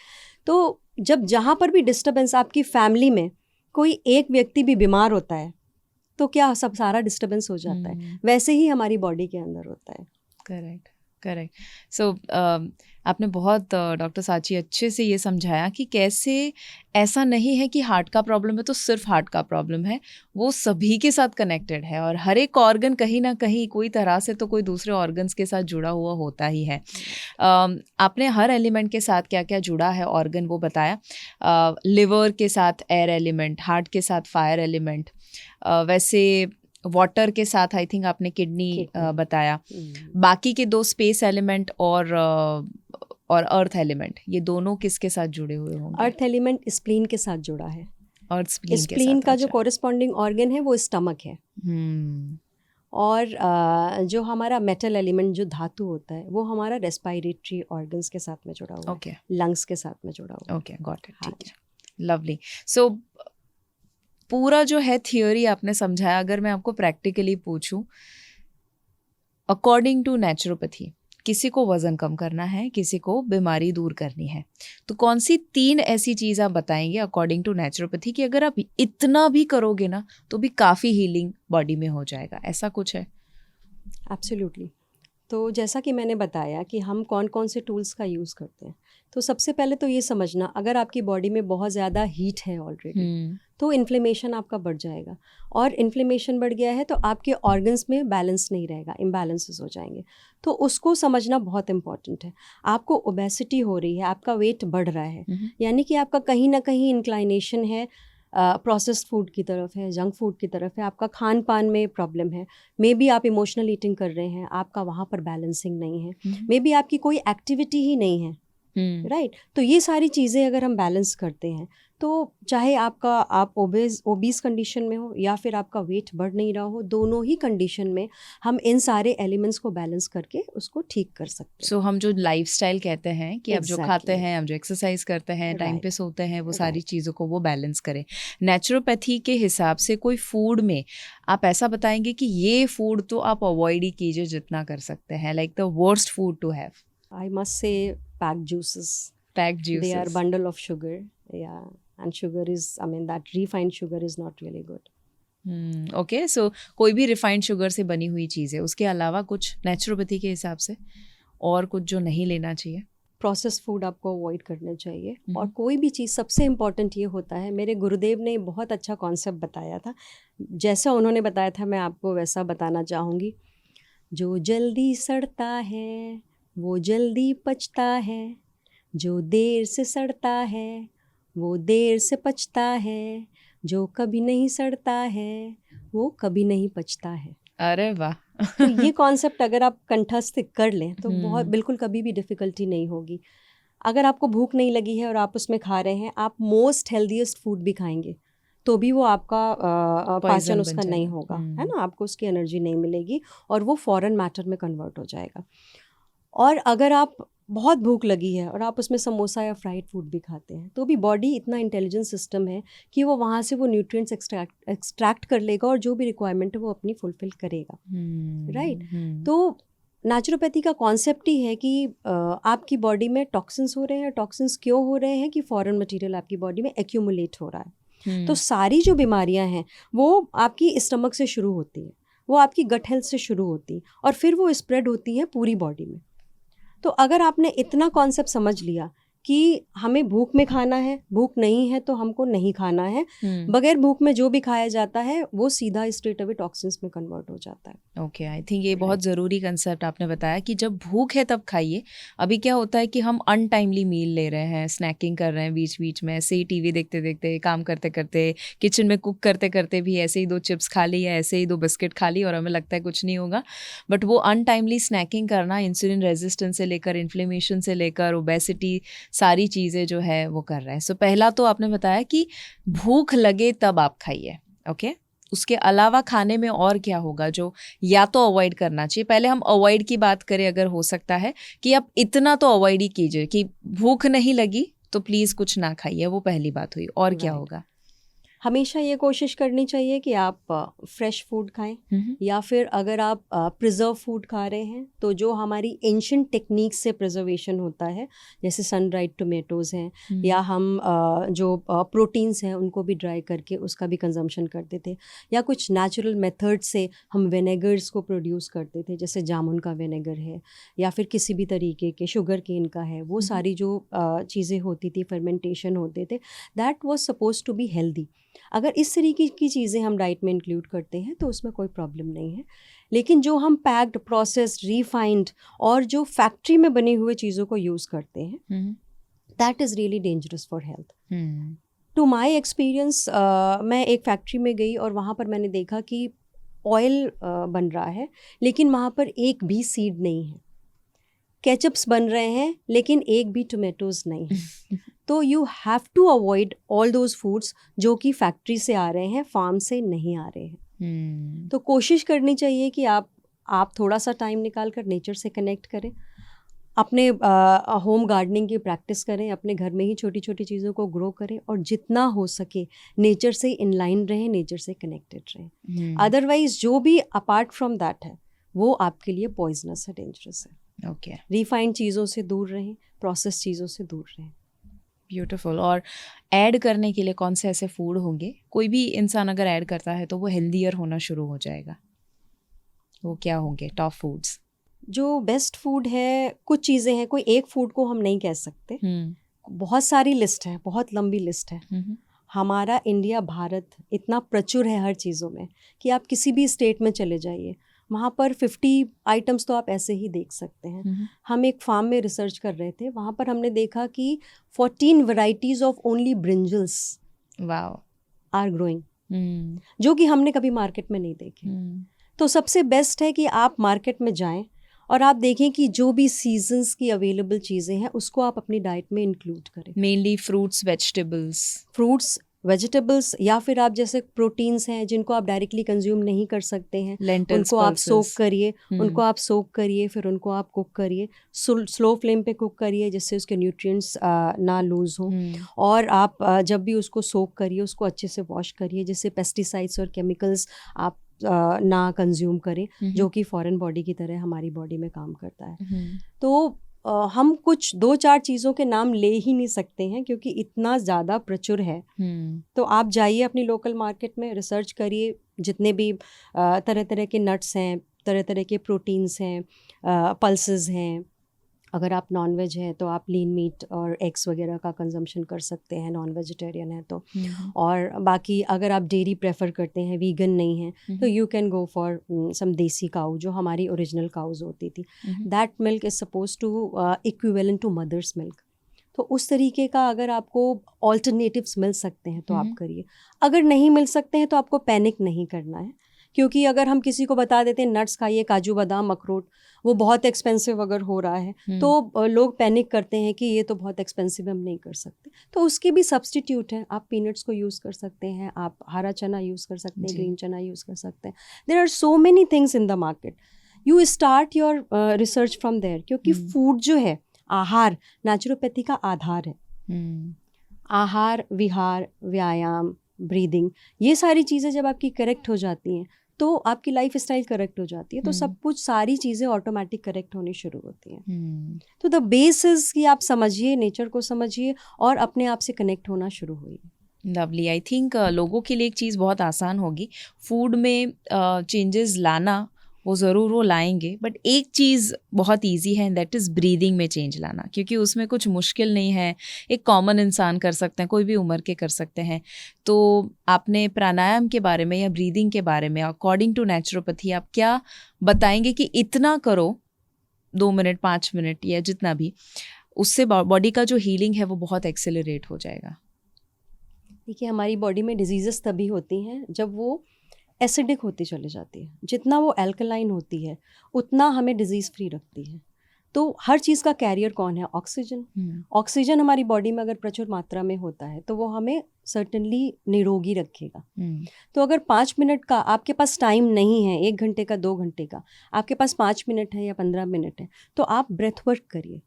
तो जब जहाँ पर भी डिस्टर्बेंस, आपकी फैमिली में कोई एक व्यक्ति भी बीमार होता है तो क्या सब सारा डिस्टर्बेंस हो जाता है, वैसे ही हमारी बॉडी के अंदर होता है। Correct, correct. सो आपने बहुत डॉक्टर साची अच्छे से ये समझाया कि कैसे ऐसा नहीं है कि हार्ट का प्रॉब्लम है तो सिर्फ हार्ट का प्रॉब्लम है, वो सभी के साथ कनेक्टेड है, और हर एक ऑर्गन कहीं ना कहीं कोई तरह से तो कोई दूसरे ऑर्गन्स के साथ जुड़ा हुआ होता ही है। आपने हर एलिमेंट के साथ क्या क्या जुड़ा है ऑर्गन वो बताया। लिवर के साथ एयर एलिमेंट, हार्ट के साथ फायर एलिमेंट, वैसे वाटर के साथ आई थिंक आपने किडनी बताया। बाकी के दो स्पेस एलिमेंट और अर्थ एलिमेंट, ये दोनों किसके साथ जुड़े हुए होंगे? अर्थ एलिमेंट स्प्लीन के साथ जुड़ा है, और स्प्लीन का जो कॉरेस्पॉन्डिंग ऑर्गन है वो स्टमक है। और जो हमारा मेटल एलिमेंट जो धातु होता है वो हमारा रेस्पिरेटरी ऑर्गन्स के साथ में जुड़ा हुआ है, लंग्स के साथ में जुड़ा हुआ है। ओके, गॉट इट, ठीक है, लवली। सो पूरा जो है थियोरी आपने समझाया, अगर मैं आपको प्रैक्टिकली पूछूं, अकॉर्डिंग टू नेचुरोपैथी किसी को वजन कम करना है, किसी को बीमारी दूर करनी है, तो कौन सी 3 ऐसी चीज आप बताएंगे अकॉर्डिंग टू नेचुरोपैथी कि अगर आप इतना भी करोगे ना तो भी काफी हीलिंग बॉडी में हो जाएगा, ऐसा कुछ है? एब्सोल्युटली। तो जैसा कि मैंने बताया कि हम कौन कौन से टूल्स का यूज़ करते हैं, तो सबसे पहले तो ये समझना, अगर आपकी बॉडी में बहुत ज़्यादा हीट है ऑलरेडी तो इन्फ्लेमेशन आपका बढ़ जाएगा, और इन्फ्लेमेशन बढ़ गया है तो आपके ऑर्गन्स में बैलेंस नहीं रहेगा, इम्बैलेंसेस हो जाएंगे। तो उसको समझना बहुत इंपॉर्टेंट है। आपको ओबेसिटी हो रही है, आपका वेट बढ़ रहा है, यानी कि आपका कहीं ना कहीं इंक्लाइनेशन है प्रोसेस्ड फूड की तरफ है, जंक फूड की तरफ है, आपका खान पान में प्रॉब्लम है, मे बी आप इमोशनल ईटिंग कर रहे हैं, आपका वहाँ पर बैलेंसिंग नहीं है, मे बी आपकी कोई एक्टिविटी ही नहीं है, राइट। तो ये सारी चीज़ें अगर हम बैलेंस करते हैं तो चाहे आप ओबीस कंडीशन में हो या फिर आपका वेट बढ़ नहीं रहा हो, दोनों ही कंडीशन में हम इन सारे एलिमेंट्स को बैलेंस करके उसको ठीक कर सकते हैं। सो हम जो लाइफस्टाइल कहते हैं कि आप जो खाते हैं, आप जो एक्सरसाइज करते हैं, टाइम पे सोते हैं, वो सारी चीज़ों को वो बैलेंस करें। नेचुरोपैथी के हिसाब से कोई फूड में आप ऐसा बताएंगे कि ये फूड तो आप अवॉइड ही कीजिए जितना कर सकते हैं, like the worst food to have? I must say packed juices. Packed juices. They are bundle of sugar. Yeah. And sugar is, I mean, that refined sugar is not really good. Okay. So कोई भी refined sugar से बनी हुई चीज़ है, उसके अलावा कुछ naturopathy के हिसाब से और कुछ जो नहीं लेना चाहिए? प्रोसेस फूड आपको अवॉइड करना चाहिए। और कोई भी चीज़, सबसे इम्पॉर्टेंट ये होता है, मेरे गुरुदेव ने बहुत अच्छा कॉन्सेप्ट बताया था, जैसा उन्होंने बताया था मैं आपको वैसा बताना चाहूँगी। जो जल्दी सड़ता है वो जल्दी पचता है, जो देर से सड़ता है वो देर से पचता है, जो कभी नहीं सड़ता है वो कभी नहीं पचता है। अरे वाह! तो ये कॉन्सेप्ट अगर आप कंठस्थ कर लें तो बहुत बिल्कुल कभी भी डिफ़िकल्टी नहीं होगी। अगर आपको भूख नहीं लगी है और आप उसमें खा रहे हैं, आप मोस्ट हेल्दीएस्ट फूड भी खाएंगे तो भी वो आपका पाचन उसका नहीं होगा, है ना, आपको उसकी एनर्जी नहीं मिलेगी और वो फॉरेन मैटर में कन्वर्ट हो जाएगा। और अगर आप बहुत भूख लगी है और आप उसमें समोसा या फ्राइड फूड भी खाते हैं तो भी बॉडी इतना इंटेलिजेंट सिस्टम है कि वो वहाँ से वो न्यूट्रिएंट्स एक्सट्रैक्ट कर लेगा और जो भी रिक्वायरमेंट है वो अपनी फुलफिल करेगा, राइट। तो नेचुरोपैथी का कॉन्सेप्ट ही है कि आपकी बॉडी में टॉक्सिन्स हो रहे हैं। टॉक्सिन्स क्यों हो रहे हैं? कि फॉरेन मटेरियल आपकी बॉडी में एक्यूमुलेट हो रहा है। तो सारी जो बीमारियां हैं वो आपकी स्टमक से शुरू होती हैं, वो आपकी गट हेल्थ से शुरू होती हैं और फिर वो स्प्रेड होती हैं पूरी बॉडी में। तो अगर आपने इतना कॉन्सेप्ट समझ लिया कि हमें भूख में खाना है, भूख नहीं है तो हमको नहीं खाना है, बगैर भूख में जो भी खाया जाता है वो सीधा स्ट्रेट अवे टॉक्सिन्स में कन्वर्ट हो जाता है। ओके, आई थिंक ये बहुत ज़रूरी कंसेप्ट आपने बताया कि जब भूख है तब खाइए। अभी क्या होता है कि हम अनटाइमली मील ले रहे हैं, स्नैकिंग कर रहे हैं बीच बीच में, ऐसे ही टीवी देखते देखते, काम करते करते, किचन में कुक करते करते भी ऐसे ही 2 चिप्स खा ली या ऐसे ही 2 बिस्किट खा ली और हमें लगता है कुछ नहीं होगा, बट वो अनटाइमली स्नैकिंग करना इंसुलिन रेजिस्टेंस से लेकर इन्फ्लेमेशन से लेकर ओबेसिटी, सारी चीज़ें जो है वो कर रहा है। सो पहला तो आपने बताया कि भूख लगे तब आप खाइए, ओके। उसके अलावा खाने में और क्या होगा जो या तो अवॉइड करना चाहिए? पहले हम अवॉइड की बात करें, अगर हो सकता है कि आप इतना तो अवॉइड ही कीजिए कि भूख नहीं लगी तो प्लीज़ कुछ ना खाइए, वो पहली बात हुई। और क्या होगा? हमेशा ये कोशिश करनी चाहिए कि आप फ्रेश फूड खाएं, या फिर अगर आप प्रिजर्व फूड खा रहे हैं तो जो हमारी एंशिएंट टेक्निक से प्रिजर्वेशन होता है, जैसे सन ड्राइड टोमेटोज़ हैं, या हम जो प्रोटीन्स हैं उनको भी ड्राई करके उसका भी कंजम्पशन करते थे, या कुछ नेचुरल मेथड से हम विनेगर्स को प्रोड्यूस करते थे, जैसे जामुन का विनेगर है या फिर किसी भी तरीके के शुगर केन का है, वो सारी जो चीज़ें होती थी, फर्मेंटेशन होते थे, that was suppose to be healthy. अगर इस तरीके की चीज़ें हम डाइट में इंक्लूड करते हैं तो उसमें कोई प्रॉब्लम नहीं है। लेकिन जो हम पैक्ड, प्रोसेस्ड, रिफाइंड और जो फैक्ट्री में बने हुए चीज़ों को यूज़ करते हैं, that is really dangerous for health. To my experience, मैं एक फैक्ट्री में गई और वहाँ पर मैंने देखा कि ऑयल बन रहा है लेकिन वहाँ पर एक भी सीड नहीं है, केचप्स बन रहे हैं लेकिन एक भी टोमेटोज़ नहीं है। तो you have to avoid all those foods जो कि फैक्ट्री से आ रहे हैं, फार्म से नहीं आ रहे हैं। तो कोशिश करनी चाहिए कि आप थोड़ा सा टाइम निकाल कर नेचर से कनेक्ट करें, अपने होम गार्डनिंग की प्रैक्टिस करें, अपने घर में ही छोटी छोटी चीज़ों को ग्रो करें और जितना हो सके नेचर से इन लाइन रहें, नेचर से कनेक्टेड रहें। अदरवाइज जो भी अपार्ट फ्रॉम दैट है वो आपके लिए पॉइजनस है, डेंजरस है। ओके, रिफाइंड चीज़ों से दूर रहें, प्रोसेस चीज़ों से दूर रहें। ब्यूटीफुल। और ऐड करने के लिए कौन से ऐसे फूड होंगे, कोई भी इंसान अगर ऐड करता है तो वो हेल्दियर होना शुरू हो जाएगा, वो क्या होंगे टॉप फूड्स? जो बेस्ट फूड है, कुछ चीज़ें हैं, कोई एक फूड को हम नहीं कह सकते, बहुत सारी लिस्ट है, बहुत लंबी लिस्ट है। हमारा इंडिया, भारत इतना प्रचुर है हर चीज़ों में कि आप किसी भी स्टेट में चले जाइए, वहाँ पर 50 आइटम्स तो आप ऐसे ही देख सकते हैं। हम एक फार्म में रिसर्च कर रहे थे, वहाँ पर हमने देखा कि 14 varieties of only brinjals are growing, जो कि हमने कभी मार्केट में नहीं देखे। तो सबसे बेस्ट है कि आप मार्केट में जाएं और आप देखें कि जो भी सीजन्स की अवेलेबल चीज़ें हैं उसको आप अपनी डाइट में इंक्लूड करें। मेनली फ्रूट्स वेजिटेबल्स या फिर आप जैसे प्रोटीन्स हैं जिनको आप डायरेक्टली कंज्यूम नहीं कर सकते हैं, Lentils, उनको आप pulses. सोक करिए, फिर उनको आप कुक करिए, स्लो फ्लेम पे कुक करिए जिससे उसके न्यूट्रिएंट्स ना लूज़ हों। और आप जब भी उसको सोक करिए उसको अच्छे से वॉश करिए जिससे पेस्टिसाइड्स और केमिकल्स आप ना कंज्यूम करें, जो कि फॉरेन बॉडी की तरह हमारी बॉडी में काम करता है। तो हम कुछ 2-4 चीज़ों के नाम ले ही नहीं सकते हैं क्योंकि इतना ज़्यादा प्रचुर है। तो आप जाइए अपनी लोकल मार्केट में, रिसर्च करिए, जितने भी तरह तरह के नट्स हैं, तरह तरह के प्रोटीन्स हैं, पल्सेस हैं। अगर आप नॉन वेज हैं तो आप लीन मीट और एग्स वगैरह का कंजम्पशन कर सकते हैं, नॉन वेजिटेरियन है तो। और बाकी अगर आप डेयरी प्रेफर करते हैं, वीगन नहीं हैं, तो you can go for some desi cow, जो हमारी ओरिजिनल काउज होती थी। That milk is suppose to equivalent to mother's milk. तो उस तरीके का अगर आपको ऑल्टरनेटिव्स मिल सकते हैं तो आप करिए। अगर नहीं मिल सकते हैं तो आपको पैनिक नहीं करना है, क्योंकि अगर हम किसी को बता देते हैं नट्स खाइए, काजू बादाम अखरोट, वो बहुत एक्सपेंसिव अगर हो रहा है तो लोग पैनिक करते हैं कि ये तो बहुत एक्सपेंसिव, हम नहीं कर सकते। तो उसके भी सब्स्टिट्यूट हैं, आप पीनट्स को यूज़ कर सकते हैं, आप हरा चना यूज़ कर सकते हैं, ग्रीन चना यूज़ कर सकते हैं। There are so many things in the market, you start your research from there. क्योंकि फूड जो है, आहार नेचुरोपैथी का आधार है। आहार, विहार, व्यायाम, ब्रीदिंग, ये सारी चीज़ें जब आपकी करेक्ट हो जाती हैं तो आपकी लाइफ स्टाइल करेक्ट हो जाती है, तो सब कुछ, सारी चीज़ें ऑटोमेटिक करेक्ट होनी शुरू होती हैं। तो द बेस इज कि आप समझिए, नेचर को समझिए और अपने आप से कनेक्ट होना शुरू होइए। लवली। आई थिंक लोगों के लिए एक चीज़ बहुत आसान होगी, फूड में चेंजेस लाना, वो ज़रूर वो लाएंगे, बट एक चीज़ बहुत इजी है, दैट इज़ ब्रीदिंग में चेंज लाना, क्योंकि उसमें कुछ मुश्किल नहीं है, एक कॉमन इंसान कर सकते हैं, कोई भी उम्र के कर सकते हैं। तो आपने प्राणायाम के बारे में या ब्रीदिंग के बारे में अकॉर्डिंग टू नेचुरोपैथी आप क्या बताएंगे कि इतना करो, 2 मिनट 5 मिनट या जितना भी, उससे बॉडी का जो हीलिंग है वो बहुत एक्सेलरेट हो जाएगा? देखिए, हमारी बॉडी में डिजीज़ेस तभी होती हैं जब वो एसिडिक होती चली जाती है। जितना वो एल्कलाइन होती है उतना हमें डिजीज़ फ्री रखती है। तो हर चीज़ का कैरियर कौन है? ऑक्सीजन। ऑक्सीजन हमारी बॉडी में अगर प्रचुर मात्रा में होता है तो वो हमें सर्टेनली निरोगी रखेगा। तो अगर 5 मिनट का आपके पास टाइम नहीं है, 1 घंटे का, 2 घंटे का, आपके पास 5 मिनट है या 15 मिनट है, तो आप ब्रेथ वर्क करिए।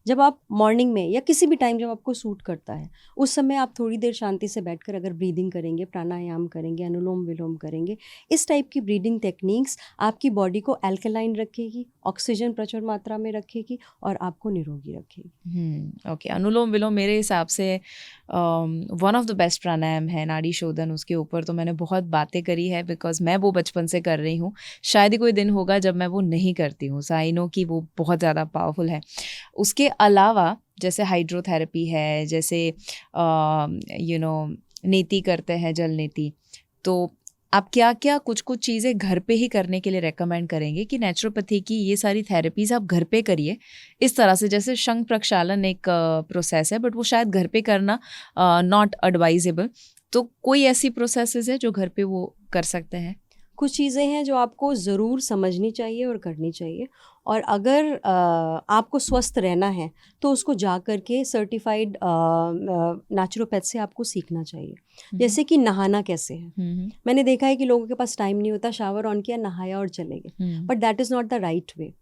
जब आप मॉर्निंग में या किसी भी टाइम जब आपको सूट करता है, उस समय आप थोड़ी देर शांति से बैठकर अगर ब्रीदिंग करेंगे, प्राणायाम करेंगे, अनुलोम विलोम करेंगे, इस टाइप की ब्रीदिंग टेक्निक्स आपकी बॉडी को एल्कलाइन रखेगी, ऑक्सीजन प्रचुर मात्रा में रखेगी और आपको निरोगी रखेगी। ओके, अनुलोम विलोम मेरे हिसाब से वन ऑफ द बेस्ट प्राणायाम है। नाड़ी शोधन, उसके ऊपर तो मैंने बहुत बातें करी है, बिकॉज मैं वो बचपन से कर रही हूँ। शायद ही कोई दिन होगा जब मैं वो नहीं करती हूँ। सो आई नो कि वो बहुत ज़्यादा पावरफुल है। उसके अलावा जैसे हाइड्रोथेरेपी है, जैसे नेति करते हैं, जल नेति, तो आप क्या क्या कुछ कुछ चीज़ें घर पे ही करने के लिए रेकमेंड करेंगे कि नेचुरोपैथी की ये सारी थेरेपीज़ आप घर पे करिए इस तरह से? जैसे शंख प्रक्षालन एक प्रोसेस है, बट वो शायद घर पे करना नॉट एडवाइजेबल, तो कोई ऐसी प्रोसेसेस है जो घर पे वो कर सकते हैं? कुछ चीज़ें हैं जो आपको ज़रूर समझनी चाहिए और करनी चाहिए, और अगर आपको स्वस्थ रहना है तो उसको जा कर के सर्टिफाइड नेचुरोपैथ से आपको सीखना चाहिए। जैसे कि नहाना कैसे है, मैंने देखा है कि लोगों के पास टाइम नहीं होता, शावर ऑन किया, नहाया और चले गए, but that is not the right way.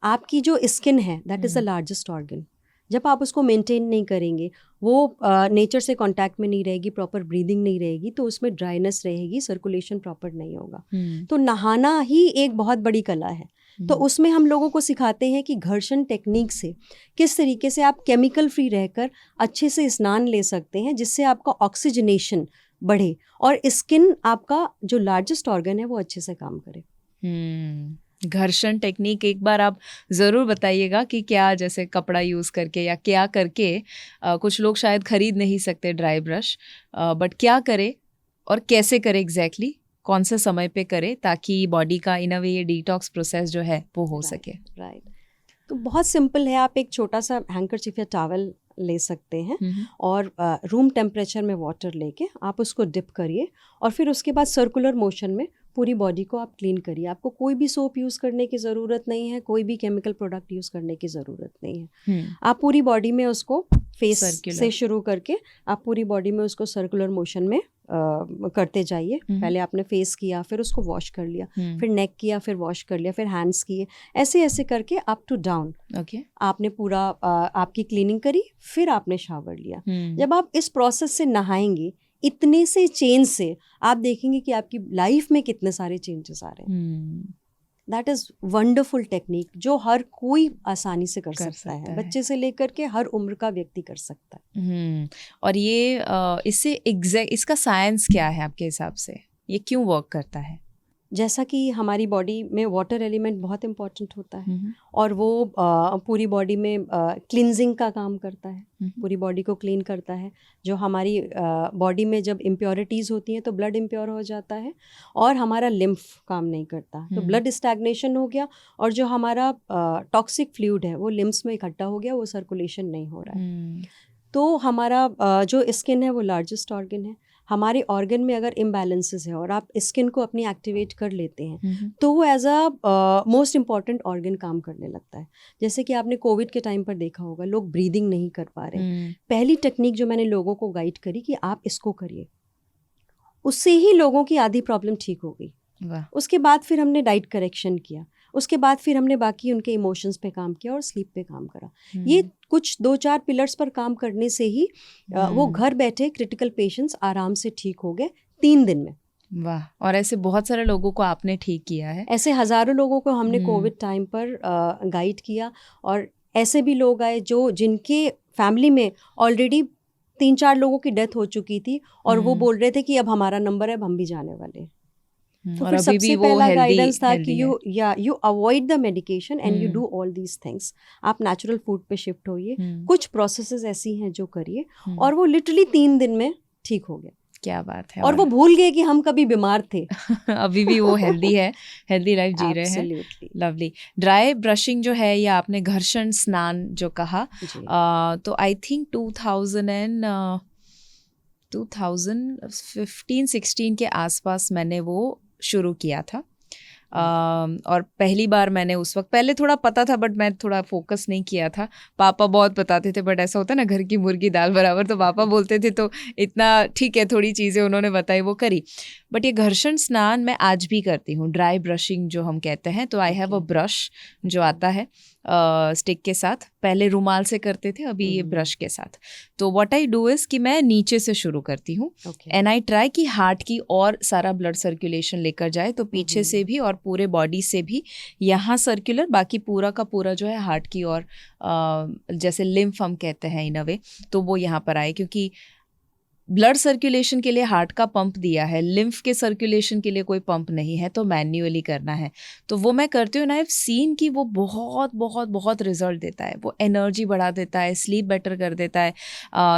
आपकी जो स्किन है that is the largest organ, जब आप उसको मेंटेन नहीं करेंगे, वो नेचर से कांटेक्ट में नहीं रहेगी, प्रॉपर ब्रीदिंग नहीं रहेगी, तो उसमें ड्राइनेस रहेगी, सर्कुलेशन प्रॉपर नहीं होगा। तो नहाना ही एक बहुत बड़ी कला है। तो उसमें हम लोगों को सिखाते हैं कि घर्षण टेक्निक से किस तरीके से आप केमिकल फ्री रहकर अच्छे से स्नान ले सकते हैं, जिससे आपका ऑक्सीजनेशन बढ़े और स्किन आपका जो लार्जेस्ट ऑर्गन है वो अच्छे से काम करे। घर्षण टेक्निक एक बार आप ज़रूर बताइएगा कि क्या, जैसे कपड़ा यूज़ करके या क्या करके, कुछ लोग शायद खरीद नहीं सकते ड्राई ब्रश, बट क्या करे और कैसे करे एग्जैक्टली, कौन से समय पे करे ताकि बॉडी का इन अ वे ये डिटॉक्स प्रोसेस जो है वो हो सके। राइट। तो बहुत सिंपल है, आप एक छोटा सा हैंकरचीफ या टॉवल ले सकते हैं और रूम टेम्परेचर में वाटर लेके आप उसको डिप करिए और फिर उसके बाद सर्कुलर मोशन में पूरी बॉडी को आप क्लीन करिए। आपको कोई भी सोप यूज़ करने की ज़रूरत नहीं है, कोई भी केमिकल प्रोडक्ट यूज़ करने की ज़रूरत नहीं है। आप पूरी बॉडी में उसको फेस से शुरू करके आप पूरी बॉडी में उसको सर्कुलर मोशन में करते जाइए। पहले आपने फेस किया, फिर उसको वॉश कर लिया, फिर नेक किया, फिर वॉश कर लिया, फिर हैंड्स किए, ऐसे ऐसे करके अप टू डाउन आपने पूरा आपकी क्लीनिंग करी, फिर आपने शावर लिया। जब आप इस प्रोसेस से नहाएंगे, इतने से चेंज से आप देखेंगे कि आपकी लाइफ में कितने सारे चेंजेस आ रहे हैं। दैट इज़ वंडरफुल टेक्निक जो हर कोई आसानी से कर सकता है, बच्चे से लेकर के हर उम्र का व्यक्ति कर सकता है। और ये इससे इसका साइंस क्या है आपके हिसाब से, ये क्यों वर्क करता है? जैसा कि हमारी बॉडी में वाटर एलिमेंट बहुत इम्पॉर्टेंट होता है और वो पूरी बॉडी में क्लिनजिंग का काम करता है, पूरी बॉडी को क्लीन करता है। जो हमारी बॉडी में जब इम्प्योरिटीज़ होती हैं तो ब्लड इम्प्योर हो जाता है और हमारा लिम्फ काम नहीं करता, तो ब्लड स्टैग्नेशन हो गया और जो हमारा टॉक्सिक फ्लूइड है वो लिम्फ्स में इकट्ठा हो गया, वो सर्कुलेशन नहीं हो रहा है। तो हमारा जो स्किन है वो लार्जेस्ट ऑर्गन है। हमारे ऑर्गन में अगर इम्बैलेंसेस है और आप स्किन को अपनी एक्टिवेट कर लेते हैं तो वो as a most important organ काम करने लगता है। जैसे कि आपने कोविड के टाइम पर देखा होगा, लोग ब्रीदिंग नहीं कर पा रहे। पहली टेक्निक जो मैंने लोगों को गाइड करी कि आप इसको करिए, उससे ही लोगों की आधी प्रॉब्लम ठीक हो गई। उसके बाद फिर हमने डाइट करेक्शन किया, उसके बाद फिर हमने बाकी उनके इमोशंस पे काम किया और स्लीप पे काम करा। ये कुछ 2-4 पिलर्स पर काम करने से ही वो घर बैठे क्रिटिकल पेशेंट्स आराम से ठीक हो गए 3 दिन में। वाह। और ऐसे बहुत सारे लोगों को आपने ठीक किया है। ऐसे हज़ारों लोगों को हमने कोविड टाइम पर गाइड किया और ऐसे भी लोग आए जो जिनके फैमिली में ऑलरेडी 3-4 लोगों की डेथ हो चुकी थी और वो बोल रहे थे कि अब हमारा नंबर है, अब हम भी जाने वाले। तो फिर सबसे पहला गाइडेंस था कि you avoid the medication and you do all these things. आप नेचुरल फूड पे शिफ्ट होइए, कुछ प्रोसेसेस ऐसी हैं जो करिए और वो लिटरली 3 दिन में ठीक हो गया। क्या बात है। और वो भूल गए कि हम कभी बीमार थे। अभी भी वो हेल्दी है, हेल्दी लाइफ जी रहे हैं। लवली। ड्राई ब्रशिंग जो है या आपने घर्षण स्नान जो कहा, तो आई थिंक 2015-16 के आसपास मैंने वो शुरू किया था। और पहली बार मैंने उस वक्त, पहले थोड़ा पता था बट मैं थोड़ा फोकस नहीं किया था। पापा बहुत बताते थे, बट ऐसा होता है ना, घर की मुर्गी दाल बराबर, तो पापा बोलते थे तो इतना ठीक है, थोड़ी चीज़ें उन्होंने बताई वो करी। बट ये घर्षण स्नान मैं आज भी करती हूँ, ड्राई ब्रशिंग जो हम कहते हैं। तो आई हैव अ ब्रश जो आता है स्टिक के साथ, पहले रुमाल से करते थे, अभी ये ब्रश के साथ। तो व्हाट आई डू इज़ कि मैं नीचे से शुरू करती हूँ एंड आई ट्राई कि हार्ट की और सारा ब्लड सर्कुलेशन लेकर जाए, तो पीछे से भी और पूरे बॉडी से भी यहाँ सर्कुलर, बाकी पूरा का पूरा जो है हार्ट की और जैसे लिम्फ हम कहते हैं इन अ वे, तो वो यहाँ पर आए, क्योंकि ब्लड सर्कुलेशन के लिए हार्ट का पंप दिया है, लिम्फ के सर्कुलेशन के लिए कोई पंप नहीं है, तो मैन्युअली करना है। तो वो मैं करती हूँ ना, आई हैव सीन कि वो बहुत बहुत बहुत रिजल्ट देता है। वो एनर्जी बढ़ा देता है, स्लीप बेटर कर देता है,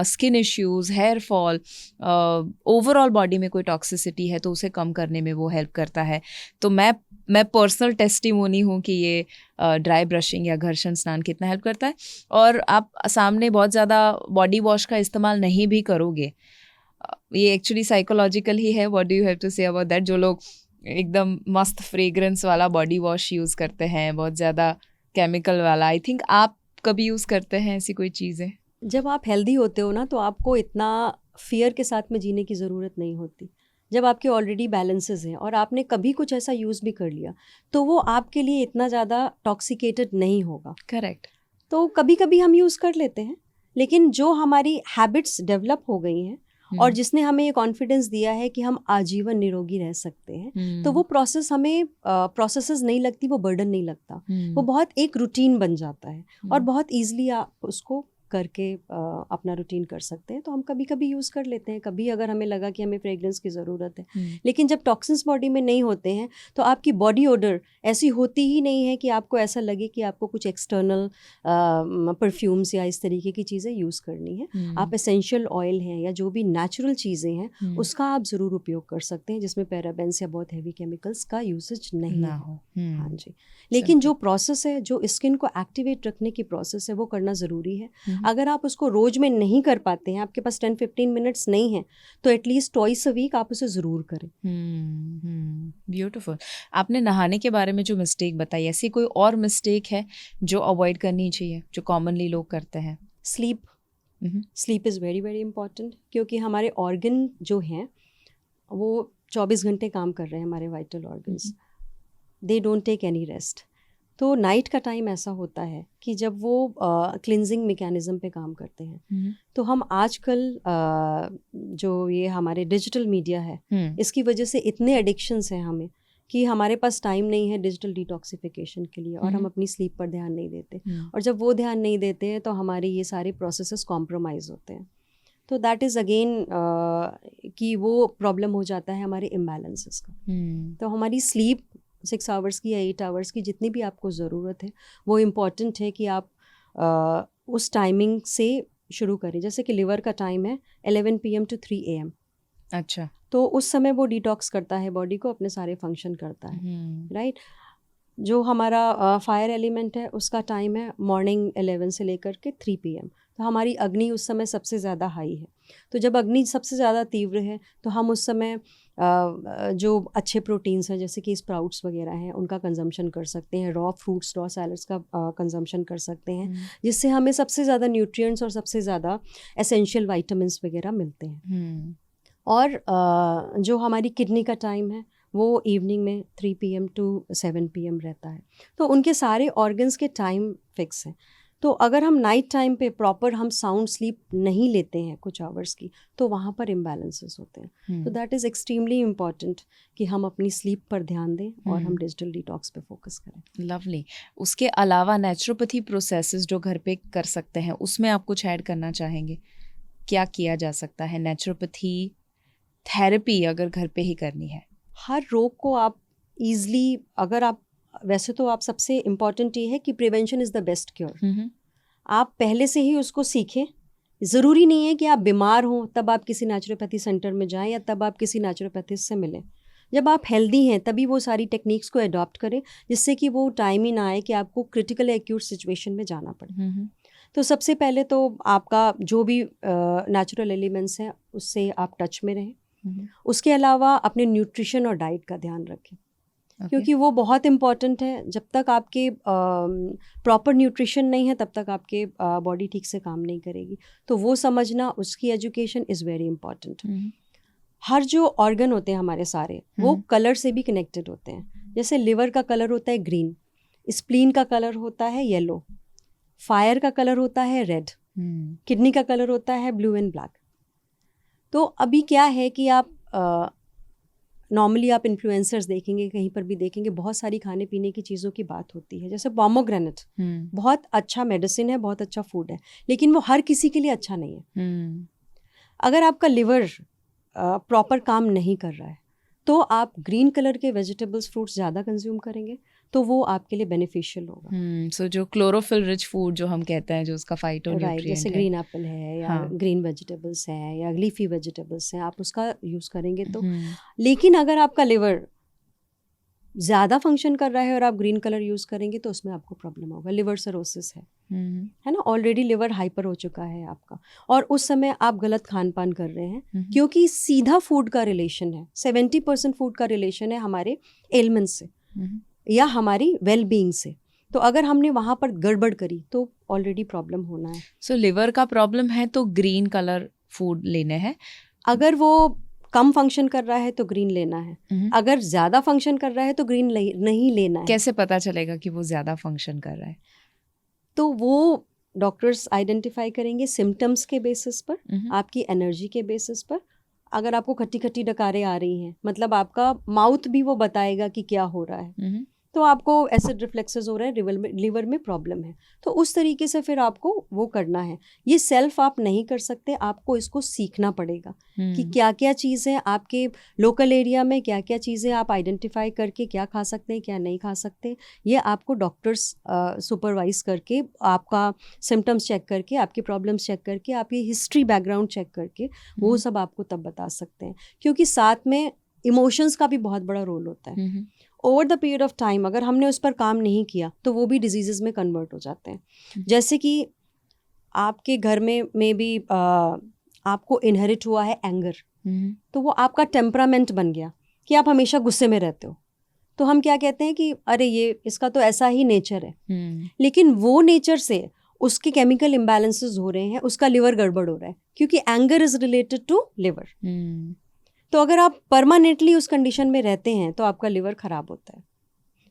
skin issues, hair fall, overall body में कोई टॉक्सिसिटी है तो उसे कम करने में वो हेल्प करता है। तो मैं पर्सनल टेस्टिमोनी हूँ कि ये ड्राई ब्रशिंग या घर्षण स्नान कितना हेल्प करता है। और आप सामने बहुत ज़्यादा बॉडी वॉश का इस्तेमाल नहीं भी करोगे, ये एक्चुअली साइकोलॉजिकल ही है। What do you have to say about that? जो लोग एकदम मस्त फ्रेग्रेंस वाला बॉडी वॉश यूज़ करते हैं, बहुत ज़्यादा केमिकल वाला। आई थिंक आप कभी यूज़ करते हैं ऐसी कोई चीज़ें? जब आप हेल्दी होते हो ना तो आपको इतना फियर के साथ में जीने की ज़रूरत नहीं होती। जब आपके ऑलरेडी बैलेंसेस हैं और आपने कभी कुछ ऐसा यूज़ भी कर लिया तो वो आपके लिए इतना ज़्यादा टॉक्सिकेटेड नहीं होगा। करेक्ट। तो कभी कभी हम यूज़ कर लेते हैं, लेकिन जो हमारी हैबिट्स डेवलप हो गई हैं और जिसने हमें ये कॉन्फिडेंस दिया है कि हम आजीवन निरोगी रह सकते हैं, तो वो प्रोसेस हमें प्रोसेसेस नहीं लगती, वो बर्डन नहीं लगता, वो बहुत एक रूटीन बन जाता है और बहुत ईजिली आप उसको करके अपना रूटीन कर सकते हैं। तो हम कभी कभी यूज़ कर लेते हैं, कभी अगर हमें लगा कि हमें फ्रेग्रेंस की ज़रूरत है। लेकिन जब टॉक्सिन्स बॉडी में नहीं होते हैं तो आपकी बॉडी ओडर ऐसी होती ही नहीं है कि आपको ऐसा लगे कि आपको कुछ एक्सटर्नल परफ्यूम्स या इस तरीके की चीज़ें यूज़ करनी है। आप एसेंशियल ऑयल हैं या जो भी नेचुरल चीज़ें हैं उसका आप ज़रूर उपयोग कर सकते हैं, जिसमें पैराबेन्स या बहुत हैवी केमिकल्स का यूसेज नहीं हो। हाँ जी। लेकिन जो प्रोसेस है, जो स्किन को एक्टिवेट रखने की प्रोसेस है, वो करना ज़रूरी है। अगर आप उसको रोज में नहीं कर पाते हैं, आपके पास 10-15 मिनट्स नहीं है, तो एटलीस्ट ट्वाइस अ वीक आप उसे ज़रूर करें। ब्यूटीफुल। आपने नहाने के बारे में जो मिस्टेक बताई, ऐसी कोई और मिस्टेक है जो अवॉइड करनी चाहिए, जो कॉमनली लोग करते हैं? Sleep. Sleep is very very important, क्योंकि हमारे ऑर्गन जो हैं वो 24 घंटे काम कर रहे हैं, हमारे vital organs, they don't take any rest. तो नाइट का टाइम ऐसा होता है कि जब वो क्लिनजिंग मैकेनिज्म पे काम करते हैं। तो हम आजकल जो ये हमारे डिजिटल मीडिया है, इसकी वजह से इतने एडिक्शंस हैं हमें कि हमारे पास टाइम नहीं है डिजिटल डिटॉक्सिफिकेशन के लिए, और हम अपनी स्लीप पर ध्यान नहीं देते। और जब वो ध्यान नहीं देते हैं तो हमारे ये सारे प्रोसेसेस कॉम्प्रोमाइज़ होते हैं। तो दैट इज़ अगेन कि वो प्रॉब्लम हो जाता है हमारे इम्बैलेंसेस का। तो हमारी स्लीप 6 आवर्स की या 8 आवर्स की जितनी भी आपको ज़रूरत है, वो इम्पॉर्टेंट है कि आप उस टाइमिंग से शुरू करें। जैसे कि लिवर का टाइम है 11 PM to 3 AM। अच्छा। तो उस समय वो डिटॉक्स करता है बॉडी को, अपने सारे फंक्शन करता है, राइट। जो हमारा फायर एलिमेंट है उसका टाइम है मॉर्निंग 11 से लेकर के 3 PM। तो हमारी अग्नि उस समय सबसे ज़्यादा हाई है। तो जब अग्नि सबसे ज़्यादा तीव्र है तो हम उस समय जो अच्छे प्रोटीन्स हैं जैसे कि स्प्राउट्स वगैरह हैं उनका कंजम्पशन कर सकते हैं, रॉ फ्रूट्स, रॉ सैलड्स का कंजम्पशन कर सकते हैं, जिससे हमें सबसे ज़्यादा न्यूट्रिएंट्स और सबसे ज़्यादा एसेंशियल विटामिन्स वगैरह मिलते हैं। और जो हमारी किडनी का टाइम है वो इवनिंग में 3 PM to 7 PM रहता है। तो उनके सारे ऑर्गन्स के टाइम फिक्स हैं। तो अगर हम नाइट टाइम पे प्रॉपर हम साउंड स्लीप नहीं लेते हैं कुछ आवर्स की, तो वहाँ पर इम्बैलेंसेस होते हैं। तो दैट इज़ एक्सट्रीमली इम्पॉर्टेंट कि हम अपनी स्लीप पर ध्यान दें और हम डिजिटल डिटॉक्स पे फोकस करें। लवली। उसके अलावा नेचुरोपैथी प्रोसेसेस जो घर पे कर सकते हैं, उसमें आप कुछ ऐड करना चाहेंगे? क्या किया जा सकता है? नेचुरोपैथी थेरेपी अगर घर पे ही करनी है, हर रोग को आप ईज़िली, अगर आप, वैसे तो आप, सबसे इम्पॉर्टेंट ये है कि prevention is the best cure. आप पहले से ही उसको सीखें। ज़रूरी नहीं है कि आप बीमार हों तब आप किसी नेचुरोपैथी सेंटर में जाएं या तब आप किसी नेचुरोपैथिस्ट से मिलें। जब आप हेल्दी हैं तभी वो सारी टेक्निक्स को अडॉप्ट करें, जिससे कि वो टाइम ही ना आए कि आपको क्रिटिकल एक्यूट सिचुएशन में जाना पड़े। तो सबसे पहले तो आपका जो भी नेचुरल एलिमेंट्स हैं उससे आप टच में रहें। उसके अलावा अपने न्यूट्रिशन और डाइट का ध्यान रखें, क्योंकि वो बहुत इम्पॉर्टेंट है। जब तक आपके प्रॉपर न्यूट्रिशन नहीं है तब तक आपके बॉडी ठीक से काम नहीं करेगी। तो वो समझना, उसकी एजुकेशन इज़ वेरी इम्पॉर्टेंट। हर जो ऑर्गन होते हैं हमारे सारे, वो कलर से भी कनेक्टेड होते हैं। जैसे लिवर का कलर होता है ग्रीन, स्प्लीन का कलर होता है येलो, फायर का कलर होता है रेड, किडनी का कलर होता है ब्लू एंड ब्लैक। तो अभी क्या है कि आप नॉर्मली आप इन्फ्लुएंसर्स देखेंगे, कहीं पर भी देखेंगे, बहुत सारी खाने पीने की चीज़ों की बात होती है। जैसे पोमोग्रेनेट बहुत अच्छा मेडिसिन है, बहुत अच्छा फूड है, लेकिन वो हर किसी के लिए अच्छा नहीं है। अगर आपका लिवर प्रॉपर काम नहीं कर रहा है तो आप ग्रीन कलर के वेजिटेबल्स, फ्रूट्स ज़्यादा कंज्यूम करेंगे तो वो आपके लिए बेनिफिशियल होगा। सो जो क्लोरोफिल रिच फूड जो हम कहते हैं, जो उसका फाइटोन्यूट्रिएंट है, जैसे ग्रीन एप्पल है या ग्रीन वेजिटेबल्स हैं या लीफी वेजिटेबल्स हैं, आप उसका यूज़ करेंगे तो। लेकिन अगर आपका लिवर ज़्यादा फंक्शन कर रहा है और आप ग्रीन कलर यूज़ करेंगे तो उसमें आपको प्रॉब्लम होगा, लिवर सिरोसिस है। है ना, ऑलरेडी लिवर हाइपर हो चुका है आपका, और उस समय आप गलत खान पान कर रहे हैं, क्योंकि सीधा फूड का रिलेशन है, 70% फूड का रिलेशन है हमारे एलिमेंट से या हमारी वेल बीइंग से। तो अगर हमने वहाँ पर गड़बड़ करी तो ऑलरेडी प्रॉब्लम होना है। सो लिवर का प्रॉब्लम है तो ग्रीन कलर फूड लेने हैं। अगर वो कम फंक्शन कर रहा है तो ग्रीन लेना है, अगर ज़्यादा फंक्शन कर रहा है तो ग्रीन नहीं लेना है। कैसे पता चलेगा कि वो ज़्यादा फंक्शन कर रहा है? तो वो डॉक्टर्स आइडेंटिफाई करेंगे सिम्टम्स के बेसिस पर, आपकी एनर्जी के बेसिस पर। अगर आपको खट्टी खट्टी डकारें आ रही हैं, मतलब आपका माउथ भी वो बताएगा कि क्या हो रहा है, तो आपको एसिड रिफ्लेक्सेस हो रहे हैं, लिवर में प्रॉब्लम है, तो उस तरीके से फिर आपको वो करना है। ये सेल्फ आप नहीं कर सकते, आपको इसको सीखना पड़ेगा कि क्या क्या चीज़ें आपके लोकल एरिया में, क्या क्या चीज़ें आप आइडेंटिफाई करके क्या खा सकते हैं, क्या नहीं खा सकते। ये आपको डॉक्टर्स सुपरवाइज करके, आपका सिम्टम्स चेक करके, आपकी प्रॉब्लम्स चेक करके, आपकी हिस्ट्री बैकग्राउंड चेक करके वो सब आपको तब बता सकते हैं। क्योंकि साथ में इमोशंस का भी बहुत बड़ा रोल होता है। Over the period of time अगर हमने उस पर काम नहीं किया तो वो भी डिजीज़ में कन्वर्ट हो जाते हैं। जैसे कि आपके घर में भी आपको इनहेरिट हुआ है एंगर, तो वो आपका टेम्परामेंट बन गया कि आप हमेशा गुस्से में रहते हो, तो हम क्या कहते हैं कि अरे ये इसका तो ऐसा ही नेचर है। लेकिन वो नेचर से उसके केमिकल इम्बैलेंसेस हो रहे हैं, उसका लिवर गड़बड़ हो रहा है, क्योंकि anger is related to liver. तो अगर आप परमानेंटली उस कंडीशन में रहते हैं तो आपका लिवर खराब होता है,